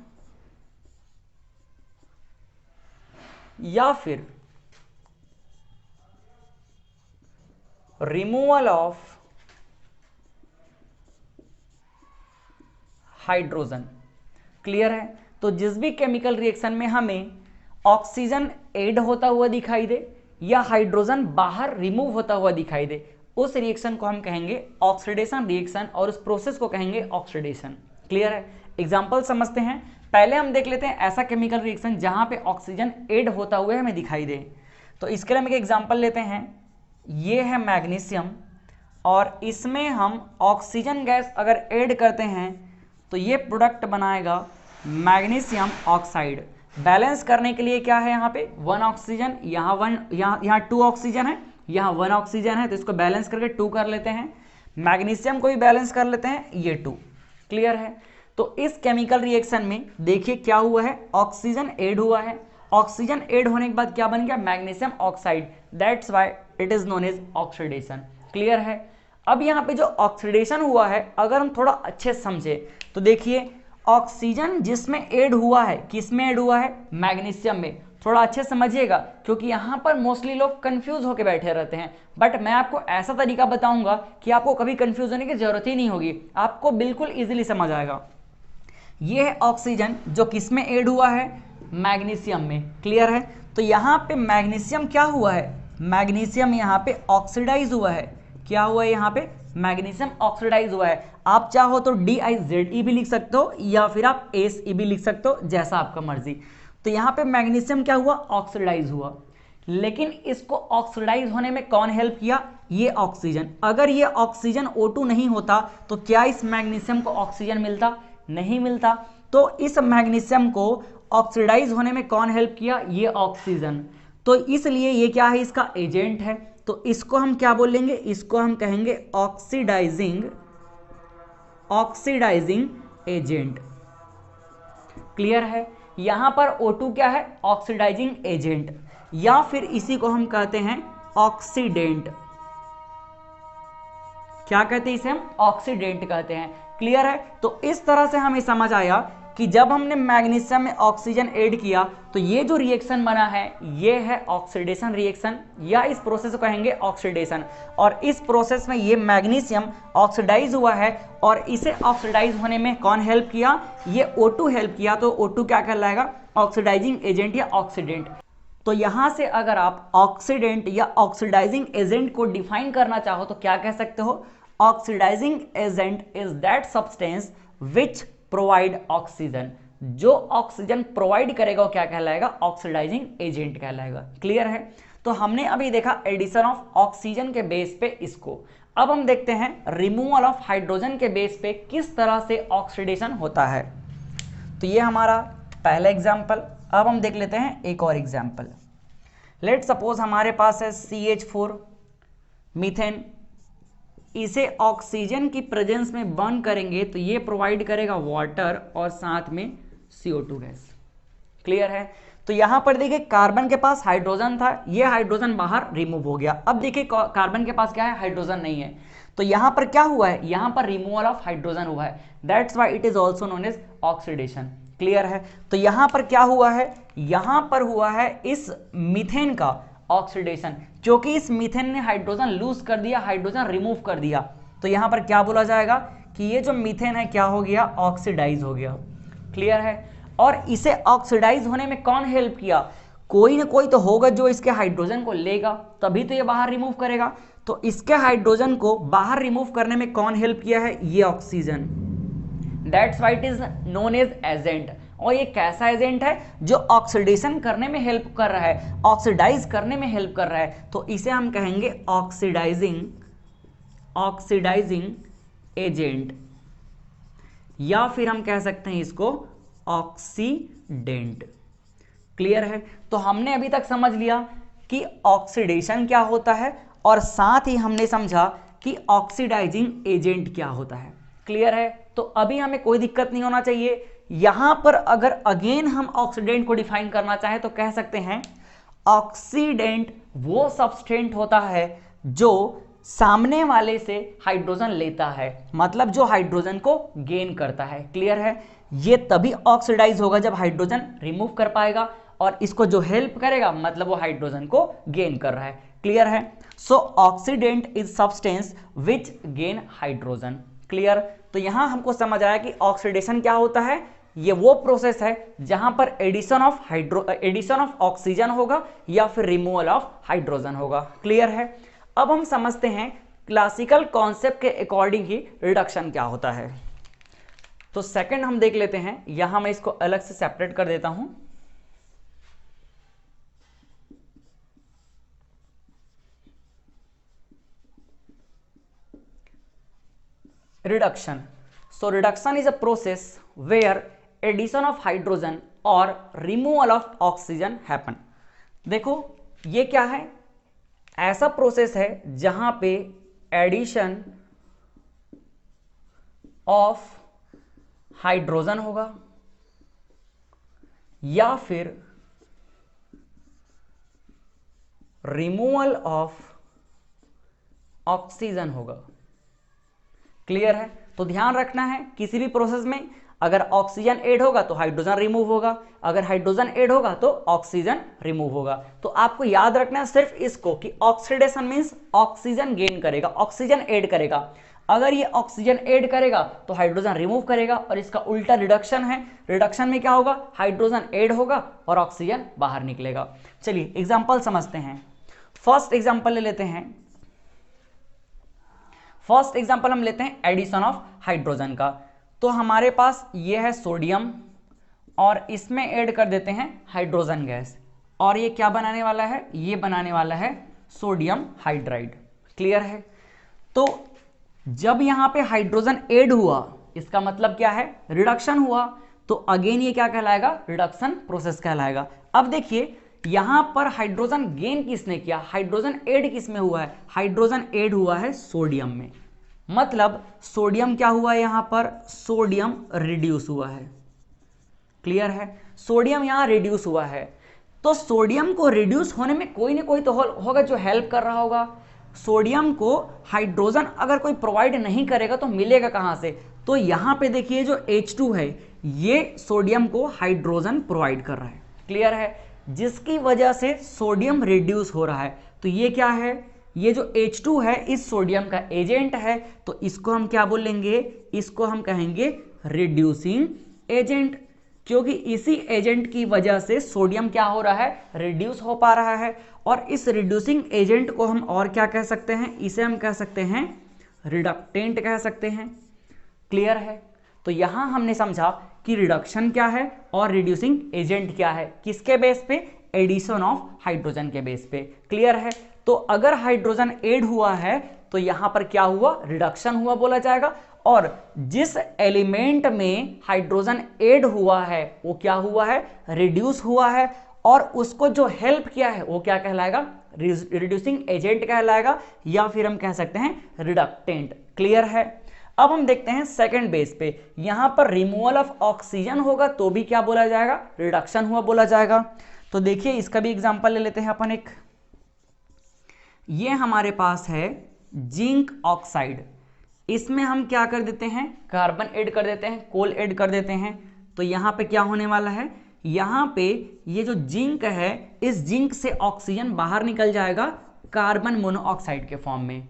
या फिर रिमूवल ऑफ हाइड्रोजन। क्लियर है? तो जिस भी केमिकल रिएक्शन में हमें ऑक्सीजन ऐड होता हुआ दिखाई दे या हाइड्रोजन बाहर रिमूव होता हुआ दिखाई दे, उस रिएक्शन को हम कहेंगे ऑक्सीडेशन रिएक्शन और उस प्रोसेस को कहेंगे ऑक्सीडेशन। क्लियर है? एग्जांपल समझते हैं। पहले हम देख लेते हैं ऐसा केमिकल रिएक्शन जहां पे ऑक्सीजन ऐड होता हुआ हमें दिखाई दे। तो इसके लिए हम एक एग्जांपल लेते हैं। ये है मैग्नीशियम और इसमें हम ऑक्सीजन गैस अगर ऐड करते हैं तो ये प्रोडक्ट बनाएगा मैग्नीशियम ऑक्साइड। बैलेंस करने के लिए क्या है, यहाँ पे 1 ऑक्सीजन, यहाँ 2 ऑक्सीजन है, यहाँ 1 ऑक्सीजन है, तो इसको बैलेंस करके 2 कर लेते हैं। मैग्नीशियम को भी बैलेंस कर लेते हैं, ये 2। क्लियर है? तो इस केमिकल रिएक्शन में देखिए क्या हुआ है, ऑक्सीजन ऐड हुआ है। ऑक्सीजन ऐड होने के बाद क्या बन गया, magnesium oxide. That's why it is known as oxidation. Clear है? अब यहाँ पे जो ऑक्सीडेशन हुआ है, अगर हम थोड़ा अच्छे समझे तो देखिए ऑक्सीजन जिसमें ऐड हुआ है, किसमें ऐड हुआ है, मैग्नीशियम में। थोड़ा अच्छे समझिएगा क्योंकि यहाँ पर मोस्टली लोग कंफ्यूज होकर बैठे रहते हैं, बट मैं आपको ऐसा तरीका बताऊंगा कि आपको कभी कंफ्यूज होने की जरूरत ही नहीं होगी, आपको बिल्कुल इजीली समझ आएगा। ये है ऑक्सीजन जो किसमें ऐड हुआ है, मैग्नीशियम में। क्लियर है? तो यहाँ पे मैग्नीशियम क्या हुआ है, मैग्नीशियम यहाँ पे ऑक्सीडाइज हुआ है। क्या हुआ है, यहाँ पे मैग्नीशियम ऑक्सीडाइज हुआ है। आप चाहो तो DIZE भी लिख सकते हो या फिर आप SE भी लिख सकते हो, जैसा आपका मर्जी। तो यहाँ पे मैग्नीशियम क्या हुआ, ऑक्सीडाइज हुआ। लेकिन इसको ऑक्सीडाइज होने में कौन हेल्प किया, ये ऑक्सीजन। अगर ये ऑक्सीजन O2 नहीं होता तो क्या इस मैग्नीशियम को ऑक्सीजन मिलता, नहीं मिलता। तो इस मैग्नीशियम को ऑक्सीडाइज होने में कौन हेल्प किया, ये ऑक्सीजन। तो इसलिए ये क्या है, इसका एजेंट है। तो इसको हम क्या बोलेंगे, इसको हम कहेंगे ऑक्सीडाइजिंग एजेंट। क्लियर है? यहां पर O2 क्या है, ऑक्सीडाइजिंग एजेंट, या फिर इसी को हम कहते हैं ऑक्सीडेंट। क्या कहते हैं इसे, हम ऑक्सीडेंट कहते हैं। क्लियर है? तो इस तरह से हमें समझ आया कि जब हमने मैग्नीशियम में ऑक्सीजन ऐड किया तो ये जो रिएक्शन बना है ये है ऑक्सीडेशन रिएक्शन, या इस प्रोसेस को कहेंगे ऑक्सीडेशन। और इस प्रोसेस में ये मैग्नीशियम ऑक्सीडाइज हुआ है और इसे ऑक्सीडाइज होने में कौन हेल्प किया, ये O2 हेल्प किया। तो O2 क्या कहलाएगा, ऑक्सीडाइजिंग एजेंट या ऑक्सीडेंट। तो यहां से अगर आप ऑक्सीडेंट या ऑक्सीडाइजिंग एजेंट को डिफाइन करना चाहो तो क्या कह सकते हो, oxidising agent is that substance which provide oxygen. जो ऑक्सीजन प्रोवाइड करेगा वो क्या कहलाएगा, ऑक्सीडाइजिंग एजेंट कहलाएगा। क्लियर है? तो हमने अभी देखा एडिशन ऑफ ऑक्सीजन के बेस पे इसको। अब हम देखते हैं रिमूवल ऑफ हाइड्रोजन के बेस पे किस तरह से ऑक्सीडेशन होता है। तो ये हमारा पहला एग्जाम्पल। अब हम देख लेते हैं एक और एग्जाम्पल। लेट सपोज हमारे पास है CH4 मीथेन। इसे ऑक्सीजन की प्रेजेंस में बर्न करेंगे तो ये प्रोवाइड करेगा वाटर और साथ में CO2 गैस। क्लियर है? तो यहां पर देखिए कार्बन के पास हाइड्रोजन था, ये हाइड्रोजन बाहर रिमूव हो गया। अब देखिए कार्बन के पास क्या है, हाइड्रोजन नहीं है। तो यहां पर क्या हुआ है, यहां पर रिमूवल ऑफ हाइड्रोजन हुआ है। That's why it is also known as oxidation. Clear है? तो यहां पर क्या हुआ है, यहां पर हुआ है इस मीथेन का ऑक्सीडेशन, क्योंकि इस मीथेन ने हाइड्रोजन लूज कर दिया, हाइड्रोजन रिमूव कर दिया। तो यहां पर क्या बोला जाएगा कि ये जो मीथेन है क्या हो गया, ऑक्सीडाइज हो गया। क्लियर है? और इसे ऑक्सीडाइज होने में कौन हेल्प किया, कोई ना कोई तो होगा जो इसके हाइड्रोजन को लेगा, तभी तो ये बाहर रिमूव करेगा। तो इसके हाइड्रोजन को बाहर रिमूव करने में कौन हेल्प किया है, ये oxygen. That's why it is known as agent. और ये कैसा एजेंट है, जो ऑक्सीडेशन करने में हेल्प कर रहा है, ऑक्सीडाइज करने में हेल्प कर रहा है। तो इसे हम कहेंगे ऑक्सीडाइजिंग एजेंट, या फिर हम कह सकते हैं इसको ऑक्सीडेंट। क्लियर है? तो हमने अभी तक समझ लिया कि ऑक्सीडेशन क्या होता है और साथ ही हमने समझा कि ऑक्सीडाइजिंग एजेंट क्या होता है। क्लियर है? तो अभी हमें कोई दिक्कत नहीं होना चाहिए। यहां पर अगर अगेन हम ऑक्सीडेंट को डिफाइन करना चाहें तो कह सकते हैं ऑक्सीडेंट वो सब्सटेंट होता है जो सामने वाले से हाइड्रोजन लेता है, मतलब जो हाइड्रोजन को गेन करता है। क्लियर है? ये तभी ऑक्सीडाइज होगा जब हाइड्रोजन रिमूव कर पाएगा, और इसको जो हेल्प करेगा मतलब वो हाइड्रोजन को गेन कर रहा है। क्लियर है? So oxidant is substance which gain hydrogen. Clear. तो यहां हमको समझ आया कि ऑक्सीडेशन क्या होता है, ये वो प्रोसेस है जहां पर एडिशन ऑफ ऑक्सीजन होगा या फिर रिमूवल ऑफ हाइड्रोजन होगा। क्लियर है। अब हम समझते हैं क्लासिकल कॉन्सेप्ट के अकॉर्डिंग ही रिडक्शन क्या होता है। तो सेकंड हम देख लेते हैं, यहां मैं इसको अलग से सेपरेट कर देता हूं। Reduction, so reduction is a process where addition of hydrogen or removal of oxygen happen। देखो ये क्या है, ऐसा प्रोसेस है जहां पे एडिशन ऑफ हाइड्रोजन होगा या फिर रिमूवल ऑफ ऑक्सीजन होगा। क्लियर है। तो ध्यान रखना है किसी भी प्रोसेस में अगर ऑक्सीजन ऐड होगा तो हाइड्रोजन रिमूव होगा, अगर हाइड्रोजन ऐड होगा तो ऑक्सीजन रिमूव होगा। तो आपको याद रखना है सिर्फ इसको कि ऑक्सीडेशन मींस ऑक्सीजन गेन करेगा, ऑक्सीजन ऐड करेगा। अगर ये ऑक्सीजन ऐड करेगा तो हाइड्रोजन रिमूव करेगा, और इसका उल्टा रिडक्शन है। रिडक्शन में क्या होगा, हाइड्रोजन ऐड होगा और ऑक्सीजन बाहर निकलेगा। चलिए एग्जाम्पल समझते हैं। फर्स्ट एग्जाम्पल ले लेते हैं। फर्स्ट एग्जाम्पल हम लेते हैं एडिशन ऑफ हाइड्रोजन का। तो हमारे पास ये है सोडियम और इसमें ऐड कर देते हैं हाइड्रोजन गैस, और ये क्या बनाने वाला है, ये बनाने वाला है सोडियम हाइड्राइड। क्लियर है। तो जब यहाँ पे हाइड्रोजन ऐड हुआ इसका मतलब क्या है, रिडक्शन हुआ। तो अगेन ये क्या कहलाएगा, रिडक्शन प्रोसेस कहलाएगा। अब देखिए यहां पर हाइड्रोजन गेन किसने किया, हाइड्रोजन ऐड किस में हुआ है, हाइड्रोजन ऐड हुआ है सोडियम में। मतलब सोडियम क्या हुआ है, यहां पर सोडियम रिड्यूस हुआ है। क्लियर है। सोडियम यहां रिड्यूस हुआ है। तो सोडियम को रिड्यूस होने में कोई ना कोई तो होगा जो हेल्प कर रहा होगा। सोडियम को हाइड्रोजन अगर कोई प्रोवाइड नहीं करेगा तो मिलेगा कहां से, तो यहां पे देखिए जो H2 है ये सोडियम को हाइड्रोजन प्रोवाइड कर रहा है। क्लियर है। जिसकी वजह से सोडियम रिड्यूस हो रहा है। तो ये क्या है, ये जो H2 है इस सोडियम का एजेंट है, तो इसको हम क्या बोलेंगे, इसको हम कहेंगे रिड्यूसिंग एजेंट, क्योंकि इसी एजेंट की वजह से सोडियम क्या हो रहा है, रिड्यूस हो पा रहा है। और इस रिड्यूसिंग एजेंट को हम और क्या कह सकते हैं, इसे हम कह सकते हैं रिडक्टेंट कह सकते हैं। क्लियर है। तो यहां हमने समझा कि रिडक्शन क्या है और रिड्यूसिंग एजेंट क्या है, किसके बेस पे, एडिशन ऑफ हाइड्रोजन के बेस पे। क्लियर है। तो अगर हाइड्रोजन ऐड हुआ है तो यहां पर क्या हुआ, रिडक्शन हुआ बोला जाएगा, और जिस एलिमेंट में हाइड्रोजन ऐड हुआ है वो क्या हुआ है, रिड्यूस हुआ है, और उसको जो हेल्प किया है वो क्या कहलाएगा, रिड्यूसिंग एजेंट कहलाएगा, या फिर हम कह सकते हैं रिडक्टेंट। क्लियर है। अब हम देखते हैं सेकंड बेस पे, यहां पर रिमूवल ऑफ ऑक्सीजन होगा तो भी क्या बोला जाएगा, रिडक्शन हुआ बोला जाएगा। तो देखिए इसका भी एग्जांपल ले लेते हैं अपन एक। ये हमारे पास है जिंक ऑक्साइड, इसमें हम क्या कर देते हैं, कार्बन ऐड कर देते हैं, कोल ऐड कर देते हैं। तो यहां पे क्या होने वाला है, यहां पे ये जो जिंक है इस जिंक से ऑक्सीजन बाहर निकल जाएगा कार्बन मोनोऑक्साइड के फॉर्म में।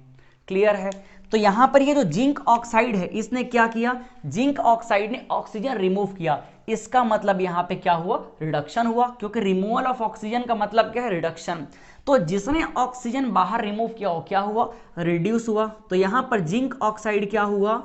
क्लियर है। तो यहां पर ये जो जिंक ऑक्साइड है इसने क्या किया, जिंक ऑक्साइड ने ऑक्सीजन रिमूव किया। इसका मतलब यहां पे क्या हुआ, रिडक्शन हुआ, क्योंकि रिमूवल ऑफ ऑक्सीजन का मतलब क्या है, रिडक्शन। तो जिसने ऑक्सीजन बाहर रिमूव किया वो क्या हुआ, रिड्यूस हुआ। तो यहां पर जिंक ऑक्साइड क्या हुआ,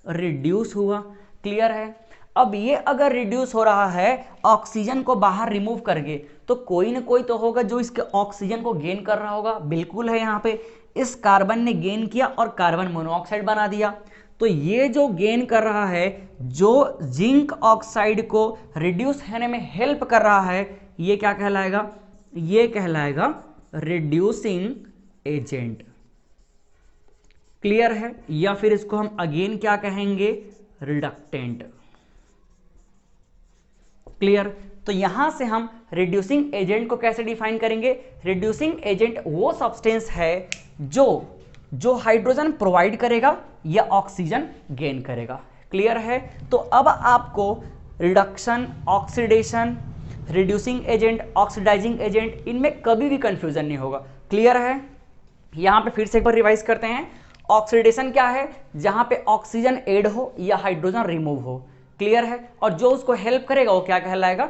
रिड्यूस हुआ। क्लियर है। अब ये अगर रिड्यूस हो रहा है ऑक्सीजन को बाहर रिमूव करके, तो कोई ना कोई तो होगा जो इसके ऑक्सीजन को गेन कर रहा होगा। बिल्कुल है, यहाँ पे इस कार्बन ने गेन किया और कार्बन मोनोऑक्साइड बना दिया। तो ये जो गेन कर रहा है, जो जिंक ऑक्साइड को रिड्यूस होने में हेल्प कर रहा है, ये क्या कहलाएगा, ये कहलाएगा रिड्यूसिंग एजेंट। क्लियर है। या फिर इसको हम अगेन क्या कहेंगे, रिडक्टेंट। क्लियर। तो यहां से हम रिड्यूसिंग एजेंट को कैसे डिफाइन करेंगे, रिड्यूसिंग एजेंट वो सब्सटेंस है जो हाइड्रोजन प्रोवाइड करेगा या ऑक्सीजन गेन करेगा। क्लियर है। तो अब आपको reduction, oxidation, reducing agent, oxidising agent, इनमें कभी भी कंफ्यूजन नहीं होगा। क्लियर है। यहां पे फिर से एक बार रिवाइज करते हैं। ऑक्सीडेशन क्या है? जहां पे ऑक्सीजन ऐड हो या हाइड्रोजन रिमूव हो। क्लियर है? और जो उसको हेल्प करेगा वो क्या कहलाएगा?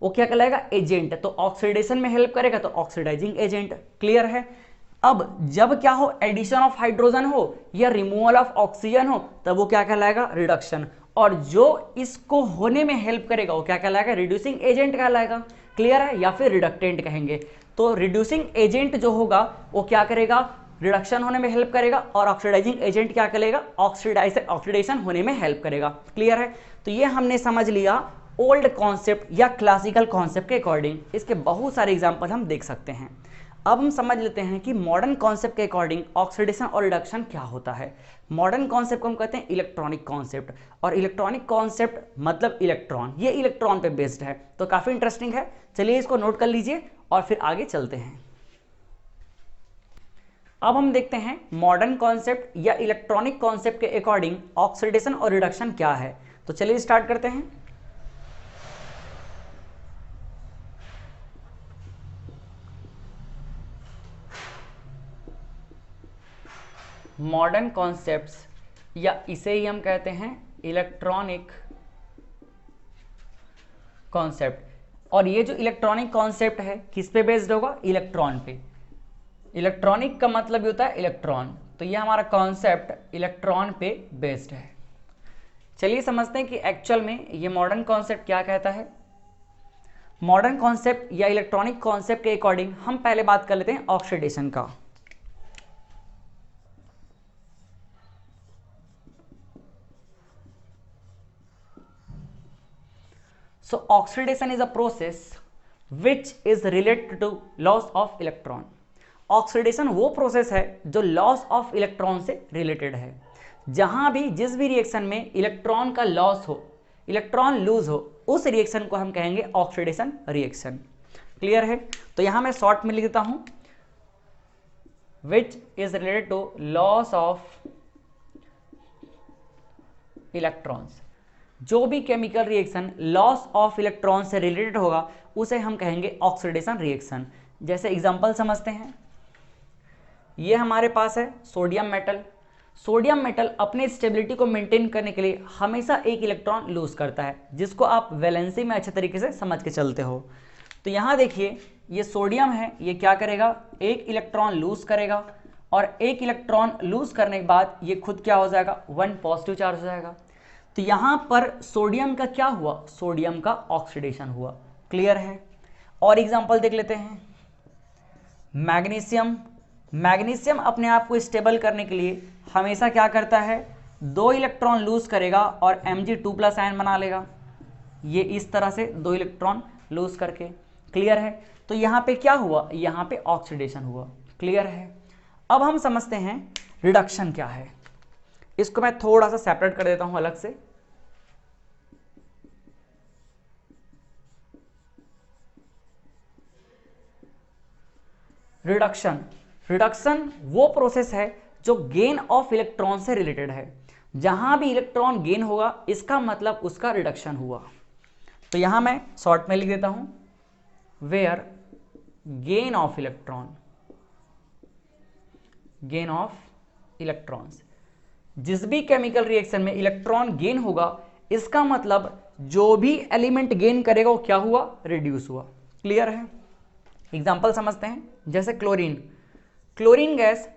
वो क्या कहलाएगा? एजेंट। तो ऑक्सीडेशन में हेल्प करेगा तो ऑक्सीडाइजिंग एजेंट। क्लियर है? अब जब क्या हो, एडिशन ऑफ हाइड्रोजन हो या रिमूवल ऑफ ऑक्सीजन हो, तब वो क्या कहलाएगा? रिडक्शन। और जो इसको होने में हेल्प करेगा वो क्या कहलाएगा? रिड्यूसिंग एजेंट कहलाएगा। क्लियर है? या फिर रिडक्टेंट कहेंगे। तो रिड्यूसिंग एजेंट जो होगा वो क्या करेगा? रिडक्शन होने में हेल्प करेगा। और ऑक्सीडाइजिंग एजेंट क्या करेगा? ऑक्सीडेशन होने में हेल्प करेगा। क्लियर है? तो ये हमने समझ लिया ओल्ड कॉन्सेप्ट या क्लासिकल कॉन्सेप्ट के अकॉर्डिंग। इसके बहुत सारे एग्जाम्पल हम देख सकते हैं। अब हम समझ लेते हैं कि मॉडर्न कॉन्सेप्ट के अकॉर्डिंग ऑक्सीडेशन और रिडक्शन क्या होता है। मॉडर्न कॉन्सेप्ट को हम कहते हैं इलेक्ट्रॉनिक कॉन्सेप्ट, और इलेक्ट्रॉनिक कॉन्सेप्ट मतलब इलेक्ट्रॉन, ये इलेक्ट्रॉन पे बेस्ड है। तो काफी इंटरेस्टिंग है, चलिए इसको नोट कर लीजिए और फिर आगे चलते हैं। अब हम देखते हैं मॉडर्न कॉन्सेप्ट या इलेक्ट्रॉनिक कॉन्सेप्ट के अकॉर्डिंग ऑक्सीडेशन और रिडक्शन क्या है। तो चलिए स्टार्ट करते हैं। मॉडर्न कॉन्सेप्ट्स या इसे ही हम कहते हैं इलेक्ट्रॉनिक कॉन्सेप्ट। और ये जो इलेक्ट्रॉनिक कॉन्सेप्ट है किस पे बेस्ड होगा? इलेक्ट्रॉन पे। इलेक्ट्रॉनिक का मतलब ही होता है इलेक्ट्रॉन, तो ये हमारा कॉन्सेप्ट इलेक्ट्रॉन पे बेस्ड है। चलिए समझते हैं कि एक्चुअल में ये मॉडर्न कॉन्सेप्ट क्या कहता है। मॉडर्न कॉन्सेप्ट या इलेक्ट्रॉनिक कॉन्सेप्ट के अकॉर्डिंग हम पहले बात कर लेते हैं ऑक्सीडेशन का। So oxidation is a process which is related to loss of electron. Oxidation वो प्रोसेस है जो लॉस ऑफ इलेक्ट्रॉन से रिलेटेड है। जहां भी जिस भी रिएक्शन में इलेक्ट्रॉन का लॉस हो, इलेक्ट्रॉन लूज हो, उस रिएक्शन को हम कहेंगे ऑक्सीडेशन रिएक्शन। क्लियर है? तो यहां मैं शॉर्ट में लिख देता हूं which is related to loss of electrons. जो भी chemical reaction loss of electron से रिलेटेड होगा उसे हम कहेंगे ऑक्सीडेशन रिएक्शन। जैसे एग्जांपल समझते हैं, ये हमारे पास है सोडियम मेटल। सोडियम मेटल अपने स्टेबिलिटी को मेंटेन करने के लिए हमेशा एक इलेक्ट्रॉन लूज करता है, जिसको आप वैलेंसी में अच्छे तरीके से समझ के चलते हो। तो यहाँ देखिए ये सोडियम है, ये क्या करेगा? एक इलेक्ट्रॉन लूज करेगा, और एक इलेक्ट्रॉन लूज करने के बाद ये खुद क्या हो जाएगा? 1 पॉजिटिव चार्ज हो जाएगा। तो यहां पर सोडियम का क्या हुआ? सोडियम का ऑक्सीडेशन हुआ। क्लियर है? और एग्जांपल देख लेते हैं। मैग्नीशियम। मैग्नीशियम अपने आप को स्टेबल करने के लिए हमेशा क्या करता है? 2 इलेक्ट्रॉन लूज करेगा और Mg2+ आयन बना लेगा। ये इस तरह से 2 इलेक्ट्रॉन लूज करके। क्लियर है? तो यहां पे क्या हुआ? यहां पे ऑक्सीडेशन हुआ। क्लियर है? अब हम समझते हैं रिडक्शन क्या है। इसको मैं थोड़ा सा सेपरेट कर देता हूं अलग से। रिडक्शन। रिडक्शन वो प्रोसेस है जो गेन ऑफ इलेक्ट्रॉन से रिलेटेड है। जहां भी इलेक्ट्रॉन गेन होगा इसका मतलब उसका रिडक्शन हुआ। तो यहां मैं शॉर्ट में लिख देता हूं where gain of electron, gain of electrons. जिस भी केमिकल रिएक्शन में इलेक्ट्रॉन गेन होगा इसका मतलब जो भी एलिमेंट गेन करेगा वो क्या हुआ? रिड्यूस हुआ। क्लियर है? एग्जांपल समझते हैं। जैसे क्लोरीन। क्लोरीन गैस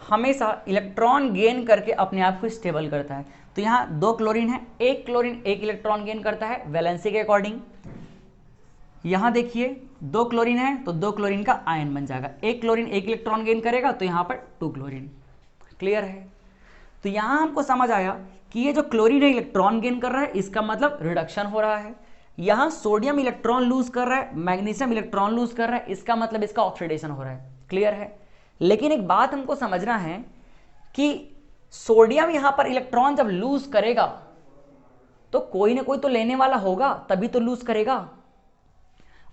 हमेशा इलेक्ट्रॉन गेन करके अपने आप को स्टेबल करता है। तो यहाँ 2 क्लोरीन है, एक क्लोरीन एक इलेक्ट्रॉन गेन करता है वैलेंसी के अकॉर्डिंग। यहाँ देखिए 2 क्लोरीन है तो 2 क्लोरीन का आयन बन जाएगा। एक क्लोरीन एक इलेक्ट्रॉन गेन करेगा तो यहाँ पर 2 क्लोरीन। क्लियर है? तो यहाँ हमको समझ आया कि ये जो क्लोरीन है इलेक्ट्रॉन गेन कर रहा है, इसका मतलब रिडक्शन हो रहा है। यहाँ सोडियम इलेक्ट्रॉन लूज कर रहा है, मैग्नीशियम इलेक्ट्रॉन लूज कर रहा है, इसका मतलब इसका ऑक्सीडेशन हो रहा है। क्लियर है? लेकिन एक बात हमको समझना है कि सोडियम यहाँ पर इलेक्ट्रॉन जब लूज करेगा तो कोई ना कोई तो लेने वाला होगा, तभी तो लूज करेगा।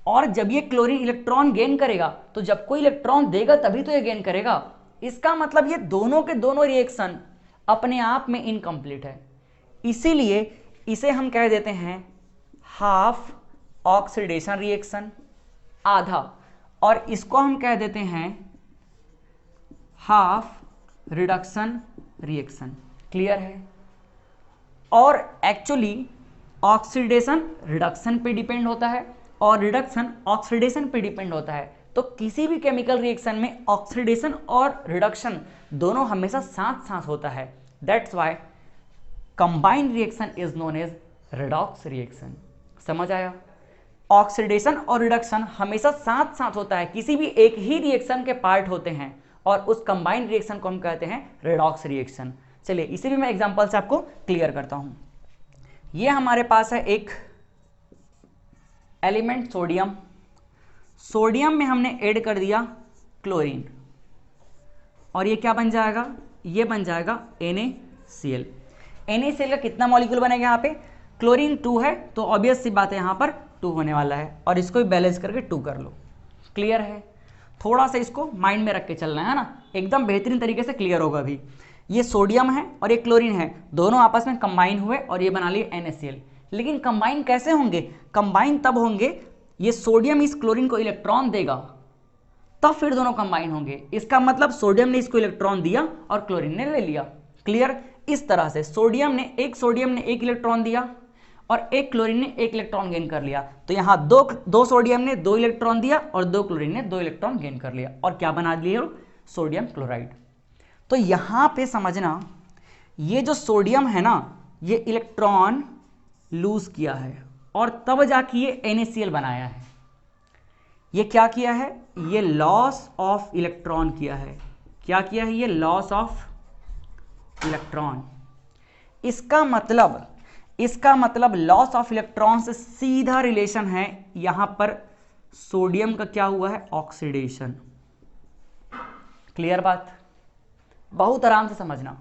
और जब ये क्लोरीन इलेक्ट्रॉन गेन करेगा तो जब कोई इलेक्ट्रॉन देगा तभी तो ये गेन करेगा। इसका मतलब ये दोनों के दोनों रिएक्शन अपने आप में इनकम्प्लीट है। इसीलिए इसे हम कह देते हैं हाफ ऑक्सीडेशन रिएक्शन, आधा, और इसको हम कह देते हैं हाफ रिडक्शन रिएक्शन। क्लियर है। और एक्चुअली ऑक्सीडेशन रिडक्शन पे डिपेंड होता है और रिडक्शन ऑक्सीडेशन पे डिपेंड होता है। तो किसी भी केमिकल रिएक्शन में ऑक्सीडेशन और रिडक्शन दोनों हमेशा साथ साथ होता है। That's why combined reaction is known as redox reaction. समझ आया? ऑक्सीडेशन और रिडक्शन हमेशा साथ साथ होता है, किसी भी एक ही रिएक्शन के पार्ट होते हैं और उस कंबाइंड रिएक्शन को हम कहते हैं रेडॉक्स रिएक्शन। चलिए इसे भी मैं एग्जांपल से आपको क्लियर करता हूं। ये हमारे पास है एक एलिमेंट सोडियम, सोडियम में हमने ऐड कर दिया क्लोरीन और ये क्या बन जाएगा? ये बन जाएगा NaCl। NaCl का कितना मॉलिक्यूल बनेगा? यहाँ पे क्लोरीन 2 है तो ऑब्वियस सी बात है यहाँ पर 2 होने वाला है और इसको भी बैलेंस करके 2 कर लो। क्लियर है? थोड़ा सा इसको माइंड में रख के चलना है ना, एकदम बेहतरीन तरीके से क्लियर होगा अभी। ये सोडियम है और ये क्लोरीन है, दोनों आपस में कंबाइन हुए और ये बना लिए NaCl। लेकिन कंबाइन कैसे होंगे? कंबाइन तब होंगे ये सोडियम इस क्लोरीन को इलेक्ट्रॉन देगा तब फिर दोनों कंबाइन होंगे। इसका मतलब सोडियम ने इसको इलेक्ट्रॉन दिया और क्लोरीन ने ले लिया। क्लियर? इस तरह से सोडियम ने एक इलेक्ट्रॉन दिया और एक क्लोरीन ने एक इलेक्ट्रॉन गेन कर लिया। तो यहाँ दो सोडियम ने 2 इलेक्ट्रॉन दिया और 2 क्लोरीन ने 2 इलेक्ट्रॉन गेन कर लिया और क्या बना लिए? Sodium chloride. तो यहाँ पे समझना, ये जो सोडियम है ना, ये इलेक्ट्रॉन लूज किया है और तब जाके ये NaCl बनाया है। ये क्या किया है? ये लॉस ऑफ इलेक्ट्रॉन किया है। क्या किया है? ये लॉस ऑफ इलेक्ट्रॉन। इसका मतलब लॉस ऑफ इलेक्ट्रॉन से सीधा रिलेशन है यहां पर सोडियम का क्या हुआ है? ऑक्सीडेशन। क्लियर बात? बहुत आराम से समझना।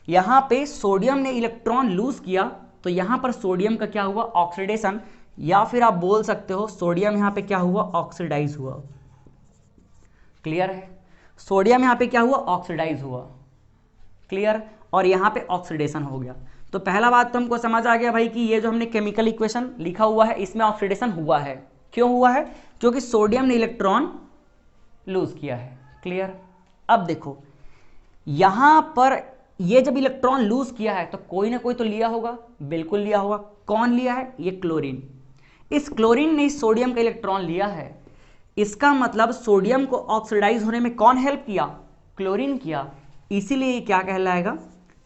यहां पे सोडियम ने इलेक्ट्रॉन लूज किया तो यहां पर सोडियम का क्या हुआ? ऑक्सीडेशन, या फिर आप बोल सकते हो सोडियम यहां पे क्या हुआ? ऑक्सीडाइज हुआ। क्लियर है? सोडियम यहां पे क्या हुआ? ऑक्सीडाइज हुआ। क्लियर? और यहां पे ऑक्सीडेशन हो गया। तो पहला बात तो हमको समझ आ गया भाई कि ये जो हमने केमिकल इक्वेशन लिखा हुआ है इसमें ऑक्सीडेशन हुआ है। क्यों हुआ है? क्योंकि सोडियम ने इलेक्ट्रॉन लूज किया है। क्लियर? अब देखो यहां पर ये जब इलेक्ट्रॉन लूज किया है तो कोई ना कोई तो लिया होगा, बिल्कुल लिया होगा। कौन लिया है? ये क्लोरीन। इस क्लोरीन ने इस सोडियम का इलेक्ट्रॉन लिया है। इसका मतलब सोडियम को ऑक्सीडाइज होने में कौन हेल्प किया? क्लोरीन किया। इसीलिए ये क्या कहलाएगा?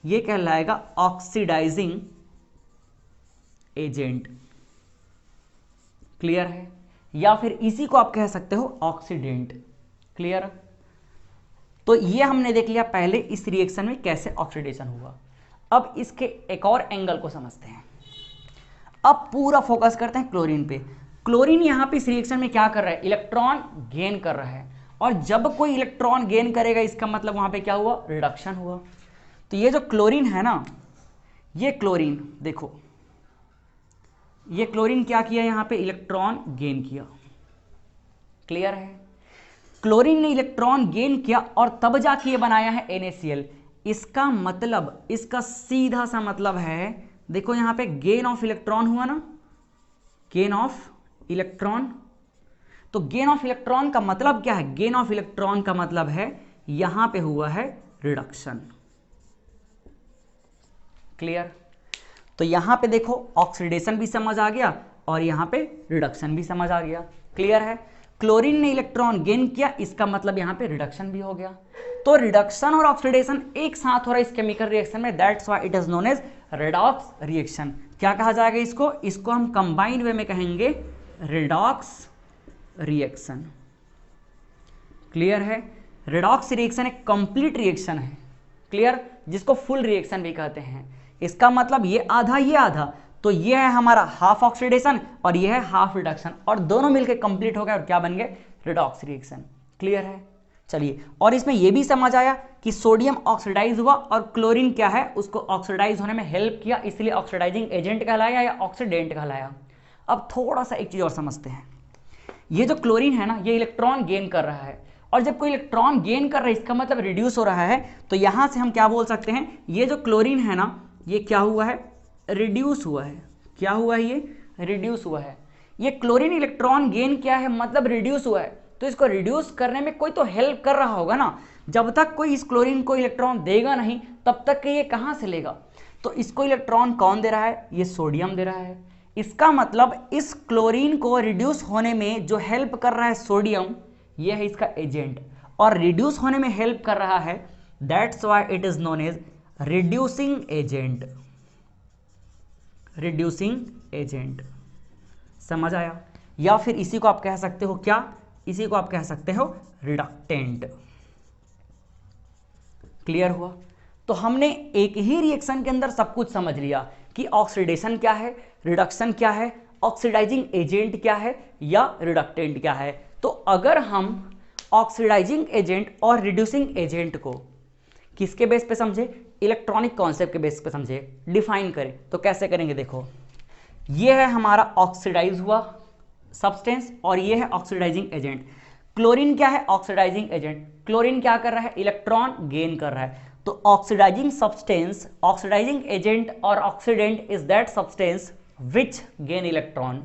ये कहलाएगा ऑक्सीडाइजिंग एजेंट। क्लियर है? या फिर इसी को आप कह सकते हो ऑक्सीडेंट। क्लियर? तो ये हमने देख लिया पहले इस रिएक्शन में कैसे ऑक्सीडेशन हुआ। अब इसके एक और एंगल को समझते हैं। अब पूरा फोकस करते हैं क्लोरीन पे। क्लोरीन यहां पे इस रिएक्शन में क्या कर रहा है? इलेक्ट्रॉन गेन कर रहा है और जब कोई इलेक्ट्रॉन गेन करेगा इसका मतलब वहां पे क्या हुआ? रिडक्शन हुआ। तो ये जो क्लोरीन है ना, ये क्लोरीन देखो, ये क्लोरीन क्या किया? यहां पे इलेक्ट्रॉन गेन किया। क्लियर है? क्लोरीन ने इलेक्ट्रॉन गेन किया और तब जाके ये बनाया है NaCl। इसका मतलब, इसका सीधा सा मतलब है, देखो यहां पे गेन ऑफ इलेक्ट्रॉन हुआ ना, गेन ऑफ इलेक्ट्रॉन। तो गेन ऑफ इलेक्ट्रॉन का मतलब क्या है? गेन ऑफ इलेक्ट्रॉन का मतलब है यहां पे हुआ है रिडक्शन। क्लियर? तो यहां पे देखो ऑक्सीडेशन भी समझ आ गया और यहां पे रिडक्शन भी समझ आ गया। क्लियर है? क्लोरीन ने इलेक्ट्रॉन गेन किया, इसका मतलब यहां पे रिडक्शन भी हो गया। तो रिडक्शन और ऑक्सीडेशन एक साथ हो रहा है इस केमिकल रिएक्शन में। That's why it is known as redox reaction. क्या कहा जाएगा इसको? इसको हम कंबाइंड वे में कहेंगे रेडॉक्स रिएक्शन। क्लियर है? रेडॉक्स रिएक्शन एक कंप्लीट रिएक्शन है। क्लियर? जिसको फुल रिएक्शन भी कहते हैं। इसका मतलब ये आधा ये आधा, तो ये है हमारा हाफ ऑक्सीडेशन और ये है हाफ रिडक्शन और दोनों मिलकर कंप्लीट हो गए और क्या बन गए? Redox reaction. क्लियर है? चलिए, और इसमें यह भी समझ आया कि सोडियम ऑक्सीडाइज हुआ और क्लोरीन क्या है? उसको ऑक्सीडाइज होने में हेल्प किया, इसलिए ऑक्सीडाइजिंग एजेंट कहलाया या ऑक्सीडेंट कहलाया। अब थोड़ा सा एक चीज और समझते हैं। ये जो क्लोरीन है ना, ये इलेक्ट्रॉन गेन कर रहा है और जब कोई इलेक्ट्रॉन गेन कर रहा है इसका मतलब रिड्यूस हो रहा है। तो यहां से हम क्या बोल सकते हैं? ये जो क्लोरीन है ना, ये क्या हुआ है? रिड्यूस हुआ है। क्या हुआ है? ये रिड्यूस हुआ है। ये क्लोरीन इलेक्ट्रॉन गेन किया है मतलब रिड्यूस हुआ है, तो इसको रिड्यूस करने में कोई तो हेल्प कर रहा होगा ना। जब तक कोई इस क्लोरीन को इलेक्ट्रॉन देगा नहीं तब तक कि ये कहाँ से लेगा। तो इसको इलेक्ट्रॉन कौन दे रहा है, ये सोडियम दे रहा है। इसका मतलब इस क्लोरीन को रिड्यूस होने में जो हेल्प कर रहा है सोडियम, ये है इसका एजेंट, और रिड्यूस होने में हेल्प कर रहा है, that's why it is known as reducing agent. Reducing agent, समझ आया। या फिर इसी को आप कह सकते हो क्या, इसी को आप कह सकते हो रिडक्टेंट। क्लियर हुआ। तो हमने एक ही रिएक्शन के अंदर सब कुछ समझ लिया कि ऑक्सीडेशन क्या है, रिडक्शन क्या है, ऑक्सीडाइजिंग एजेंट क्या है, या रिडक्टेंट क्या है। तो अगर हम ऑक्सीडाइजिंग एजेंट और रिड्यूसिंग एजेंट को किसके बेस पे समझे, इलेक्ट्रॉनिक कॉन्सेप्ट के बेस पे समझे, डिफाइन करें, तो कैसे करेंगे। देखो ये है हमारा ऑक्सीडाइज हुआ सब्सटेंस और ये है ऑक्सीडाइजिंग एजेंट। क्लोरीन क्या है, ऑक्सीडाइजिंग एजेंट। क्लोरीन क्या कर रहा है, इलेक्ट्रॉन गेन कर रहा है। तो ऑक्सीडाइजिंग सब्सटेंस, ऑक्सीडाइजिंग एजेंट और oxidant is that substance which gain electron.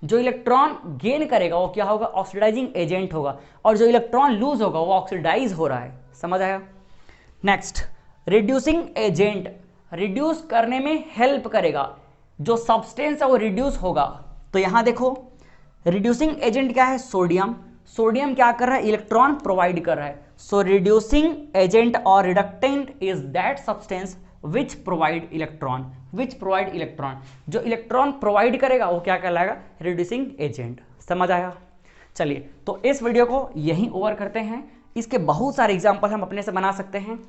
जो इलेक्ट्रॉन गेन करेगा वो क्या होगा, ऑक्सीडाइजिंग एजेंट होगा, और जो इलेक्ट्रॉन लूज होगा वो ऑक्सीडाइज हो रहा है। समझ आया। नेक्स्ट, रिड्यूसिंग एजेंट रिड्यूस करने में हेल्प करेगा, जो सब्सटेंस है वो रिड्यूस होगा। तो यहां देखो रिड्यूसिंग एजेंट क्या है, सोडियम। सोडियम क्या कर रहा है, इलेक्ट्रॉन प्रोवाइड कर रहा है। सो रिड्यूसिंग एजेंट और reductant is that substance which provide electron, which provide electron. जो इलेक्ट्रॉन प्रोवाइड करेगा वो क्या कहलाएगा, रिड्यूसिंग एजेंट। समझ आया। चलिए तो इस वीडियो को यहीं ओवर करते हैं। इसके बहुत सारे एग्जाम्पल हम अपने से बना सकते हैं।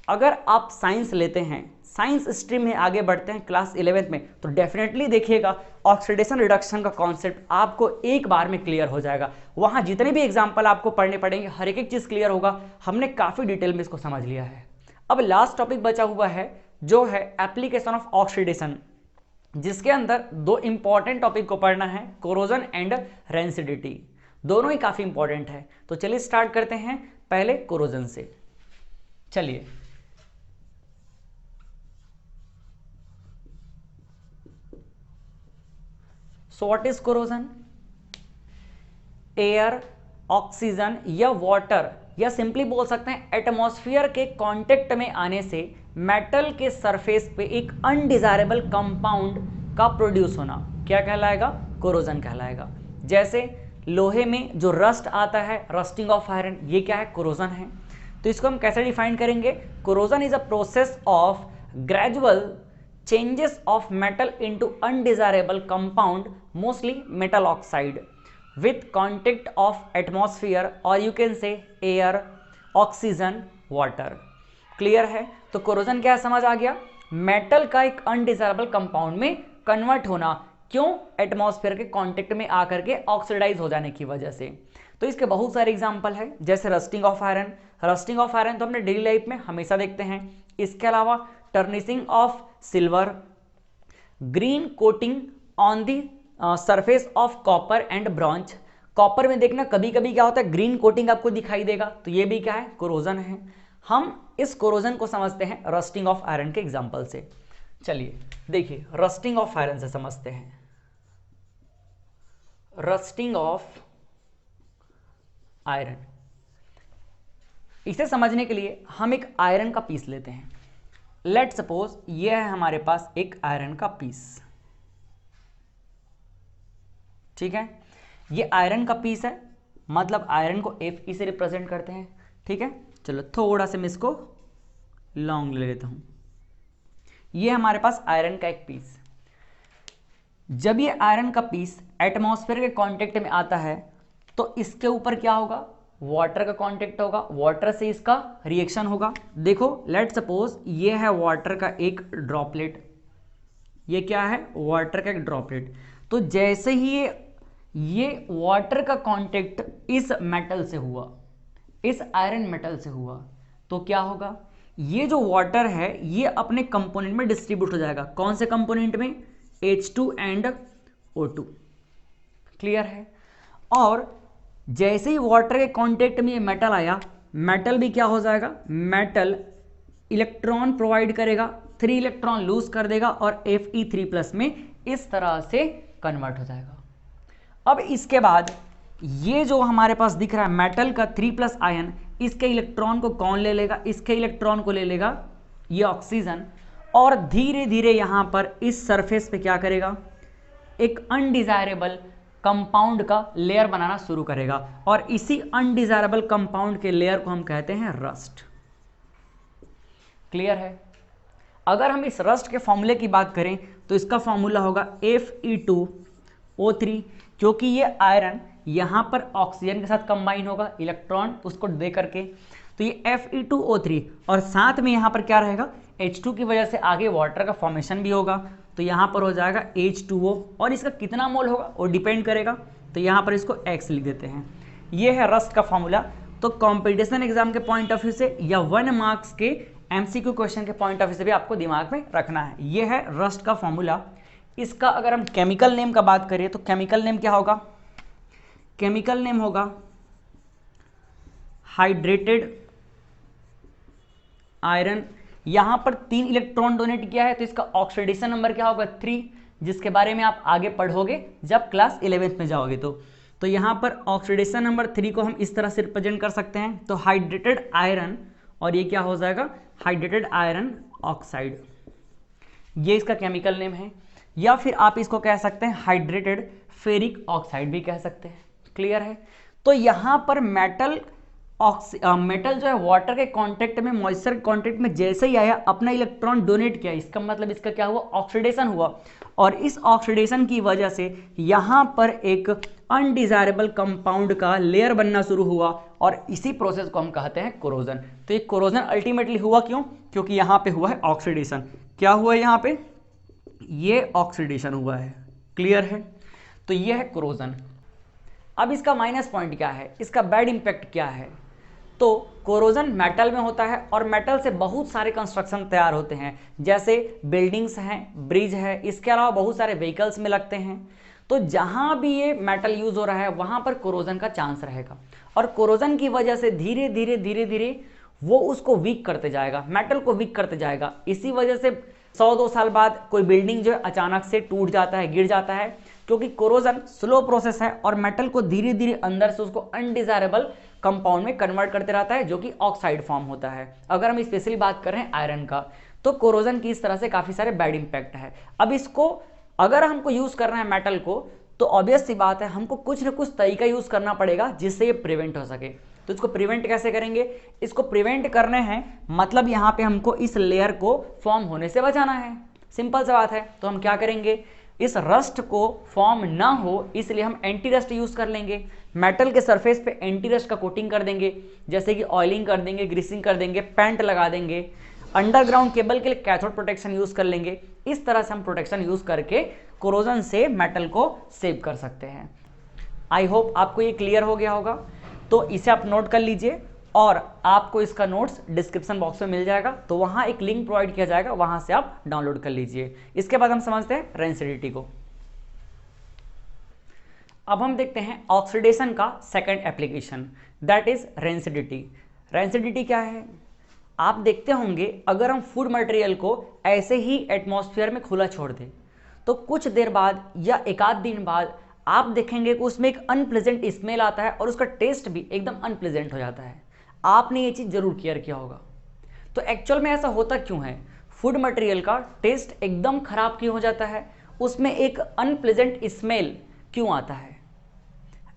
अगर आप साइंस लेते हैं, साइंस स्ट्रीम में आगे बढ़ते हैं क्लास 11th में, तो डेफिनेटली देखिएगा ऑक्सीडेशन रिडक्शन का कॉन्सेप्ट आपको एक बार में क्लियर हो जाएगा। वहाँ जितने भी एग्जाम्पल आपको पढ़ने पड़ेंगे हर एक चीज़ क्लियर होगा। हमने काफ़ी डिटेल में इसको समझ लिया है। अब लास्ट टॉपिक बचा हुआ है जो है एप्लीकेशन ऑफ ऑक्सीडेशन, जिसके अंदर दो इंपॉर्टेंट टॉपिक को पढ़ना है, कोरोजन एंड रेंसिडिटी। दोनों ही काफ़ी इंपॉर्टेंट है। तो चलिए स्टार्ट करते हैं पहले कोरोजन से। चलिए so what is corrosion. Air, oxygen या वाटर, या सिंपली बोल सकते हैं एटमॉस्फेयर के कांटेक्ट में आने से मेटल के सरफेस पे एक अनडिजायरेबल कंपाउंड का प्रोड्यूस होना क्या कहलाएगा, कोरोजन कहलाएगा। जैसे लोहे में जो रस्ट आता है, रस्टिंग ऑफ आयरन, ये क्या है, कोरोजन है। तो इसको हम कैसे डिफाइन करेंगे, corrosion is a process of gradual changes of metal into undesirable compound, mostly metal oxide, with contact of atmosphere or you can say air, oxygen, water। Clear है। तो कोरोजन क्या समझ आ गया, मेटल का एक अनडिजायरेबल कंपाउंड में convert होना। क्यों, एटमॉस्फेयर के कांटेक्ट में आकर के ऑक्सीडाइज हो जाने की वजह से। तो इसके बहुत सारे एग्जांपल है, जैसे rusting of iron. Rusting of iron तो हमने डेली लाइफ में हमेशा देखते हैं। इसके अलावा tarnishing of silver, green coating on the surface of copper and bronze. Copper में देखना कभी कभी क्या होता है, ग्रीन कोटिंग आपको दिखाई देगा, तो ये भी क्या है, कोरोजन है। हम इस कोरोजन को समझते हैं रस्टिंग ऑफ आयरन के एग्जांपल से। चलिए देखिए रस्टिंग ऑफ आयरन से समझते हैं। रस्टिंग ऑफ आयरन, इसे समझने के लिए हम एक आयरन का पीस लेते हैं। लेट सपोज ये है हमारे पास एक आयरन का पीस, ठीक है। ये आयरन का पीस है, मतलब आयरन को Fe से रिप्रेजेंट करते हैं, ठीक है। चलो थोड़ा सा मैं इसको लॉन्ग ले लेता हूं। ये हमारे पास आयरन का एक पीस। जब ये आयरन का पीस एटमॉस्फेयर के कांटेक्ट में आता है तो इसके ऊपर क्या होगा, वाटर का कांटेक्ट होगा, वाटर से इसका रिएक्शन होगा। देखो लेट सपोज ये है वाटर का एक ड्रॉपलेट, ये क्या है, वाटर का एक ड्रॉपलेट। तो जैसे ही ये वाटर का कांटेक्ट इस मेटल से हुआ, इस आयरन मेटल से हुआ, तो क्या होगा, ये जो वाटर है ये अपने कंपोनेंट में डिस्ट्रीब्यूट हो जाएगा। कौन से कंपोनेंट में, H2 एंड O2। क्लियर है। और जैसे ही वाटर के कांटेक्ट में ये मेटल आया, मेटल भी क्या हो जाएगा, मेटल इलेक्ट्रॉन प्रोवाइड करेगा, 3 इलेक्ट्रॉन लूज कर देगा और Fe3+ में इस तरह से कन्वर्ट हो जाएगा। अब इसके बाद ये जो हमारे पास दिख रहा है मेटल का 3+ आयन, इसके इलेक्ट्रॉन को कौन ले लेगा, इसके इलेक्ट्रॉन को ले लेगा ये ऑक्सीजन, और धीरे धीरे यहाँ पर इस सरफेस पे क्या करेगा, एक अनडिजायरेबल कंपाउंड का लेयर बनाना शुरू करेगा, और इसी अनडिजायरेबल कंपाउंड के लेयर को हम कहते हैं रस्ट। क्लियर है? अगर हम इस रस्ट के फॉर्मूले की बात करें तो इसका फॉर्मूला होगा Fe2O3, क्योंकि ये आयरन यहाँ पर ऑक्सीजन के साथ कंबाइन होगा, इलेक्ट्रॉन उसको दे करके, तो ये Fe2O3, और साथ में यहाँ पर क्या रहेगा, H2 की वजह से आगे वाटर का फॉर्मेशन भी होगा, तो यहाँ पर हो जाएगा H2O, और इसका कितना मोल होगा वो डिपेंड करेगा, तो यहाँ पर इसको X लिख देते हैं। ये है रस्ट का फॉर्मूला। तो कॉम्पिटिशन एग्जाम के पॉइंट ऑफ व्यू से या 1 मार्क्स के MCQ क्वेश्चन के पॉइंट ऑफ व्यू से भी आपको दिमाग में रखना है। ये है रस्ट का फॉर्मूला। इसका अगर हम केमिकल नेम का बात करें तो केमिकल नेम क्या होगा, केमिकल नेम होगा हाइड्रेटेड आयरन। यहां पर 3 इलेक्ट्रॉन डोनेट किया है, तो इसका ऑक्सीडेशन नंबर क्या होगा 3, जिसके बारे में आप आगे पढ़ोगे जब क्लास 11th में जाओगे। तो यहां पर ऑक्सीडेशन नंबर 3 को हम इस तरह से रिप्रेजेंट कर सकते हैं, तो हाइड्रेटेड आयरन, और ये क्या हो जाएगा, हाइड्रेटेड आयरन ऑक्साइड, ये इसका केमिकल नेम है। या फिर आप इसको कह सकते हैं हाइड्रेटेड फेरिक ऑक्साइड भी कह सकते हैं। क्लियर है? तो यहाँ पर मेटल जो है वाटर के कांटेक्ट में, मॉइस्चर के कांटेक्ट में जैसे ही आया, अपना इलेक्ट्रॉन डोनेट किया, इसका मतलब इसका क्या हुआ, ऑक्सीडेशन हुआ, और इस ऑक्सीडेशन की वजह से यहाँ पर एक अनडिजायरेबल कंपाउंड का लेयर बनना शुरू हुआ, और इसी प्रोसेस को हम कहते हैं कोरोजन। तो ये कोरोजन अल्टीमेटली हुआ क्यों, क्योंकि यहाँ पे हुआ है ऑक्सीडेशन। क्या हुआ है यहाँ पे, ये ऑक्सीडेशन हुआ है। क्लियर है? तो ये है कोरोजन। अब इसका माइनस पॉइंट क्या है, इसका बैड इंपैक्ट क्या है, तो कोरोजन मेटल में होता है, और मेटल से बहुत सारे कंस्ट्रक्शन तैयार होते हैं, जैसे बिल्डिंग्स हैं, ब्रिज है, इसके अलावा बहुत सारे व्हीकल्स में लगते हैं। तो जहां भी ये मेटल यूज हो रहा है वहां पर कोरोजन का चांस रहेगा, और कोरोजन की वजह से धीरे धीरे वो उसको वीक करते जाएगा, मेटल को वीक करते जाएगा। इसी वजह से 100-2 साल बाद कोई बिल्डिंग जो है अचानक से टूट जाता है, गिर जाता है, क्योंकि कोरोजन स्लो प्रोसेस है, और मेटल को धीरे धीरे अंदर से उसको अनडिजायरेबल कंपाउंड में कन्वर्ट करते रहता है, जो कि ऑक्साइड फॉर्म होता है। अगर हम स्पेशली बात कर रहे हैं आयरन का, तो कोरोजन की इस तरह से काफी सारे बैड इंपैक्ट है। अब इसको अगर हमको यूज करना है मेटल को, तो ऑब्वियस सी बात है हमको कुछ ना कुछ तरीका यूज करना पड़ेगा जिससे ये प्रिवेंट हो सके। तो इसको प्रिवेंट कैसे करेंगे, इसको प्रिवेंट करने हैं मतलब यहाँ पे हमको इस लेयर को फॉर्म होने से बचाना है। सिंपल सी बात है। तो हम क्या करेंगे, इस रस्ट को फॉर्म ना हो इसलिए हम एंटी रस्ट यूज कर लेंगे। मेटल के सरफेस पे एंटी रस्ट का कोटिंग कर देंगे, जैसे कि ऑयलिंग कर देंगे, ग्रीसिंग कर देंगे, पेंट लगा देंगे। अंडरग्राउंड केबल के लिए कैथोड प्रोटेक्शन यूज कर लेंगे। इस तरह से हम प्रोटेक्शन यूज करके कोरोजन से मेटल को सेव कर सकते हैं। आई होप आपको ये क्लियर हो गया होगा। तो इसे आप नोट कर लीजिए, और आपको इसका नोट्स डिस्क्रिप्शन बॉक्स में मिल जाएगा, तो वहां एक लिंक प्रोवाइड किया जाएगा, वहां से आप डाउनलोड कर लीजिए। इसके बाद हम समझते हैं रेंसिडिटी को। अब हम देखते हैं ऑक्सीडेशन का second application, that is rancidity. Rancidity क्या है, आप देखते होंगे अगर हम फूड मटेरियल को ऐसे ही एटमॉस्फेयर में खुला छोड़ दें तो कुछ देर बाद या एक आध दिन बाद आप देखेंगे कि उसमें एक अनप्लेजेंट स्मेल आता है और उसका टेस्ट भी एकदम अनप्लेजेंट हो जाता है। आपने ये चीज़ जरूर केयर किया होगा। तो एक्चुअल में ऐसा होता क्यों है, फूड मटेरियल का टेस्ट एकदम खराब क्यों हो जाता है, उसमें एक अनप्लेजेंट स्मेल क्यों आता है?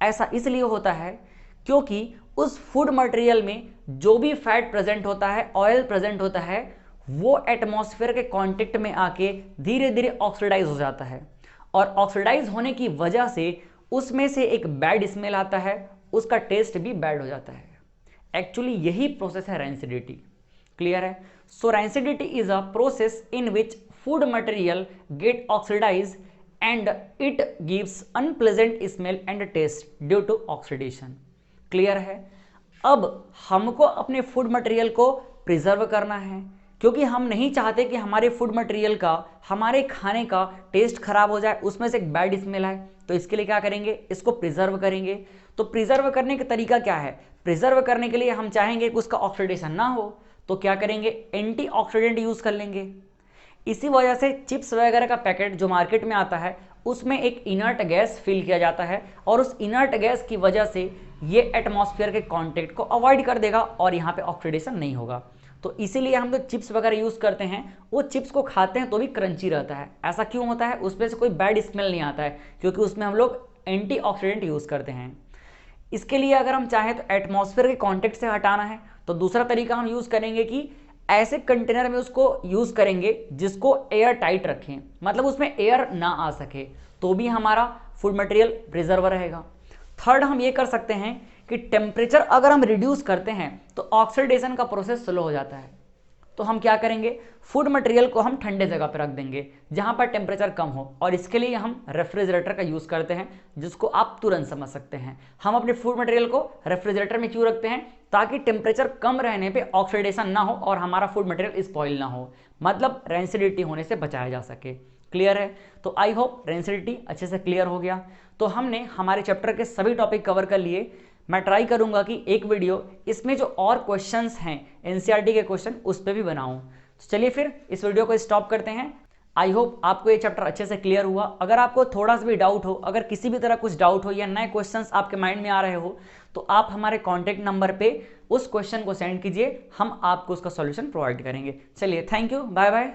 ऐसा इसलिए होता है क्योंकि उस फूड मटेरियल में जो भी फैट प्रेजेंट होता है, ऑयल प्रेजेंट होता है, वो एटमॉस्फेयर के कांटेक्ट में आके धीरे धीरे ऑक्सीडाइज हो जाता है, और ऑक्सीडाइज होने की वजह से उसमें से एक बैड स्मेल आता है, उसका टेस्ट भी बैड हो जाता है। एक्चुअली यही प्रोसेस है रेंसिडिटी। क्लियर है? So rancidity is a process in which food material get oxidise and it gives unpleasant smell and taste due to oxidation। Clear है? अब हमको अपने फूड मटेरियल को प्रिजर्व करना है, क्योंकि हम नहीं चाहते कि हमारे फूड मटेरियल का, हमारे खाने का टेस्ट खराब हो जाए, उसमें से एक बैड स्मेल आए। तो इसके लिए क्या करेंगे, इसको प्रिजर्व करेंगे। तो प्रिजर्व करने का तरीका क्या है, प्रिजर्व करने के लिए हम चाहेंगे कि उसका ऑक्सीडेशन ना हो, तो क्या करेंगे, एंटी ऑक्सीडेंट यूज कर लेंगे। इसी वजह से चिप्स वगैरह का पैकेट जो मार्केट में आता है उसमें एक इनर्ट गैस फिल किया जाता है, और उस इनर्ट गैस की वजह से ये एटमॉस्फेयर के कांटेक्ट को अवॉइड कर देगा और यहाँ पे ऑक्सीडेशन नहीं होगा। तो इसीलिए हम जो चिप्स वगैरह यूज़ करते हैं वो चिप्स को खाते हैं तो भी क्रंची रहता है। ऐसा क्यों होता है? उसमें से कोई बैड स्मेल नहीं आता है, क्योंकि उसमें हम लोग एंटीऑक्सीडेंट यूज़ करते हैं। इसके लिए अगर हम चाहें तो एटमॉस्फेयर के कांटेक्ट से हटाना है तो दूसरा तरीका हम यूज़ करेंगे कि ऐसे कंटेनर में उसको यूज़ करेंगे जिसको एयर टाइट रखें, मतलब उसमें एयर ना आ सके, तो भी हमारा फूड मटेरियल प्रिजर्व रहेगा। थर्ड हम ये कर सकते हैं कि टेम्परेचर अगर हम रिड्यूस करते हैं तो ऑक्सीडेशन का प्रोसेस स्लो हो जाता है। तो हम क्या करेंगे, फूड मटेरियल को हम ठंडे जगह पर रख देंगे जहां पर टेम्परेचर कम हो, और इसके लिए हम रेफ्रिजरेटर का यूज़ करते हैं, जिसको आप तुरंत समझ सकते हैं। हम अपने फूड मटेरियल को रेफ्रिजरेटर में क्यों रखते हैं? ताकि टेम्परेचर कम रहने पे ऑक्सीडेशन ना हो और हमारा फूड मटेरियल स्पॉइल ना हो, मतलब रेंसिडिटी होने से बचाया जा सके। क्लियर है? तो आई होप रेंसिडिटी अच्छे से क्लियर हो गया। तो हमने हमारे चैप्टर के सभी टॉपिक कवर कर लिए। मैं ट्राई करूंगा कि एक वीडियो इसमें जो और क्वेश्चंस हैं एनसीईआरटी के क्वेश्चन उस पर भी बनाऊं। तो चलिए फिर इस वीडियो को स्टॉप करते हैं। आई होप आपको ये चैप्टर अच्छे से क्लियर हुआ। अगर आपको थोड़ा सा भी डाउट हो, अगर किसी भी तरह कुछ डाउट हो या नए क्वेश्चंस आपके माइंड में आ रहे हो, तो आप हमारे कॉन्टैक्ट नंबर पे उस क्वेश्चन को सेंड कीजिए, हम आपको उसका सॉल्यूशन प्रोवाइड करेंगे। चलिए, थैंक यू, बाय बाय।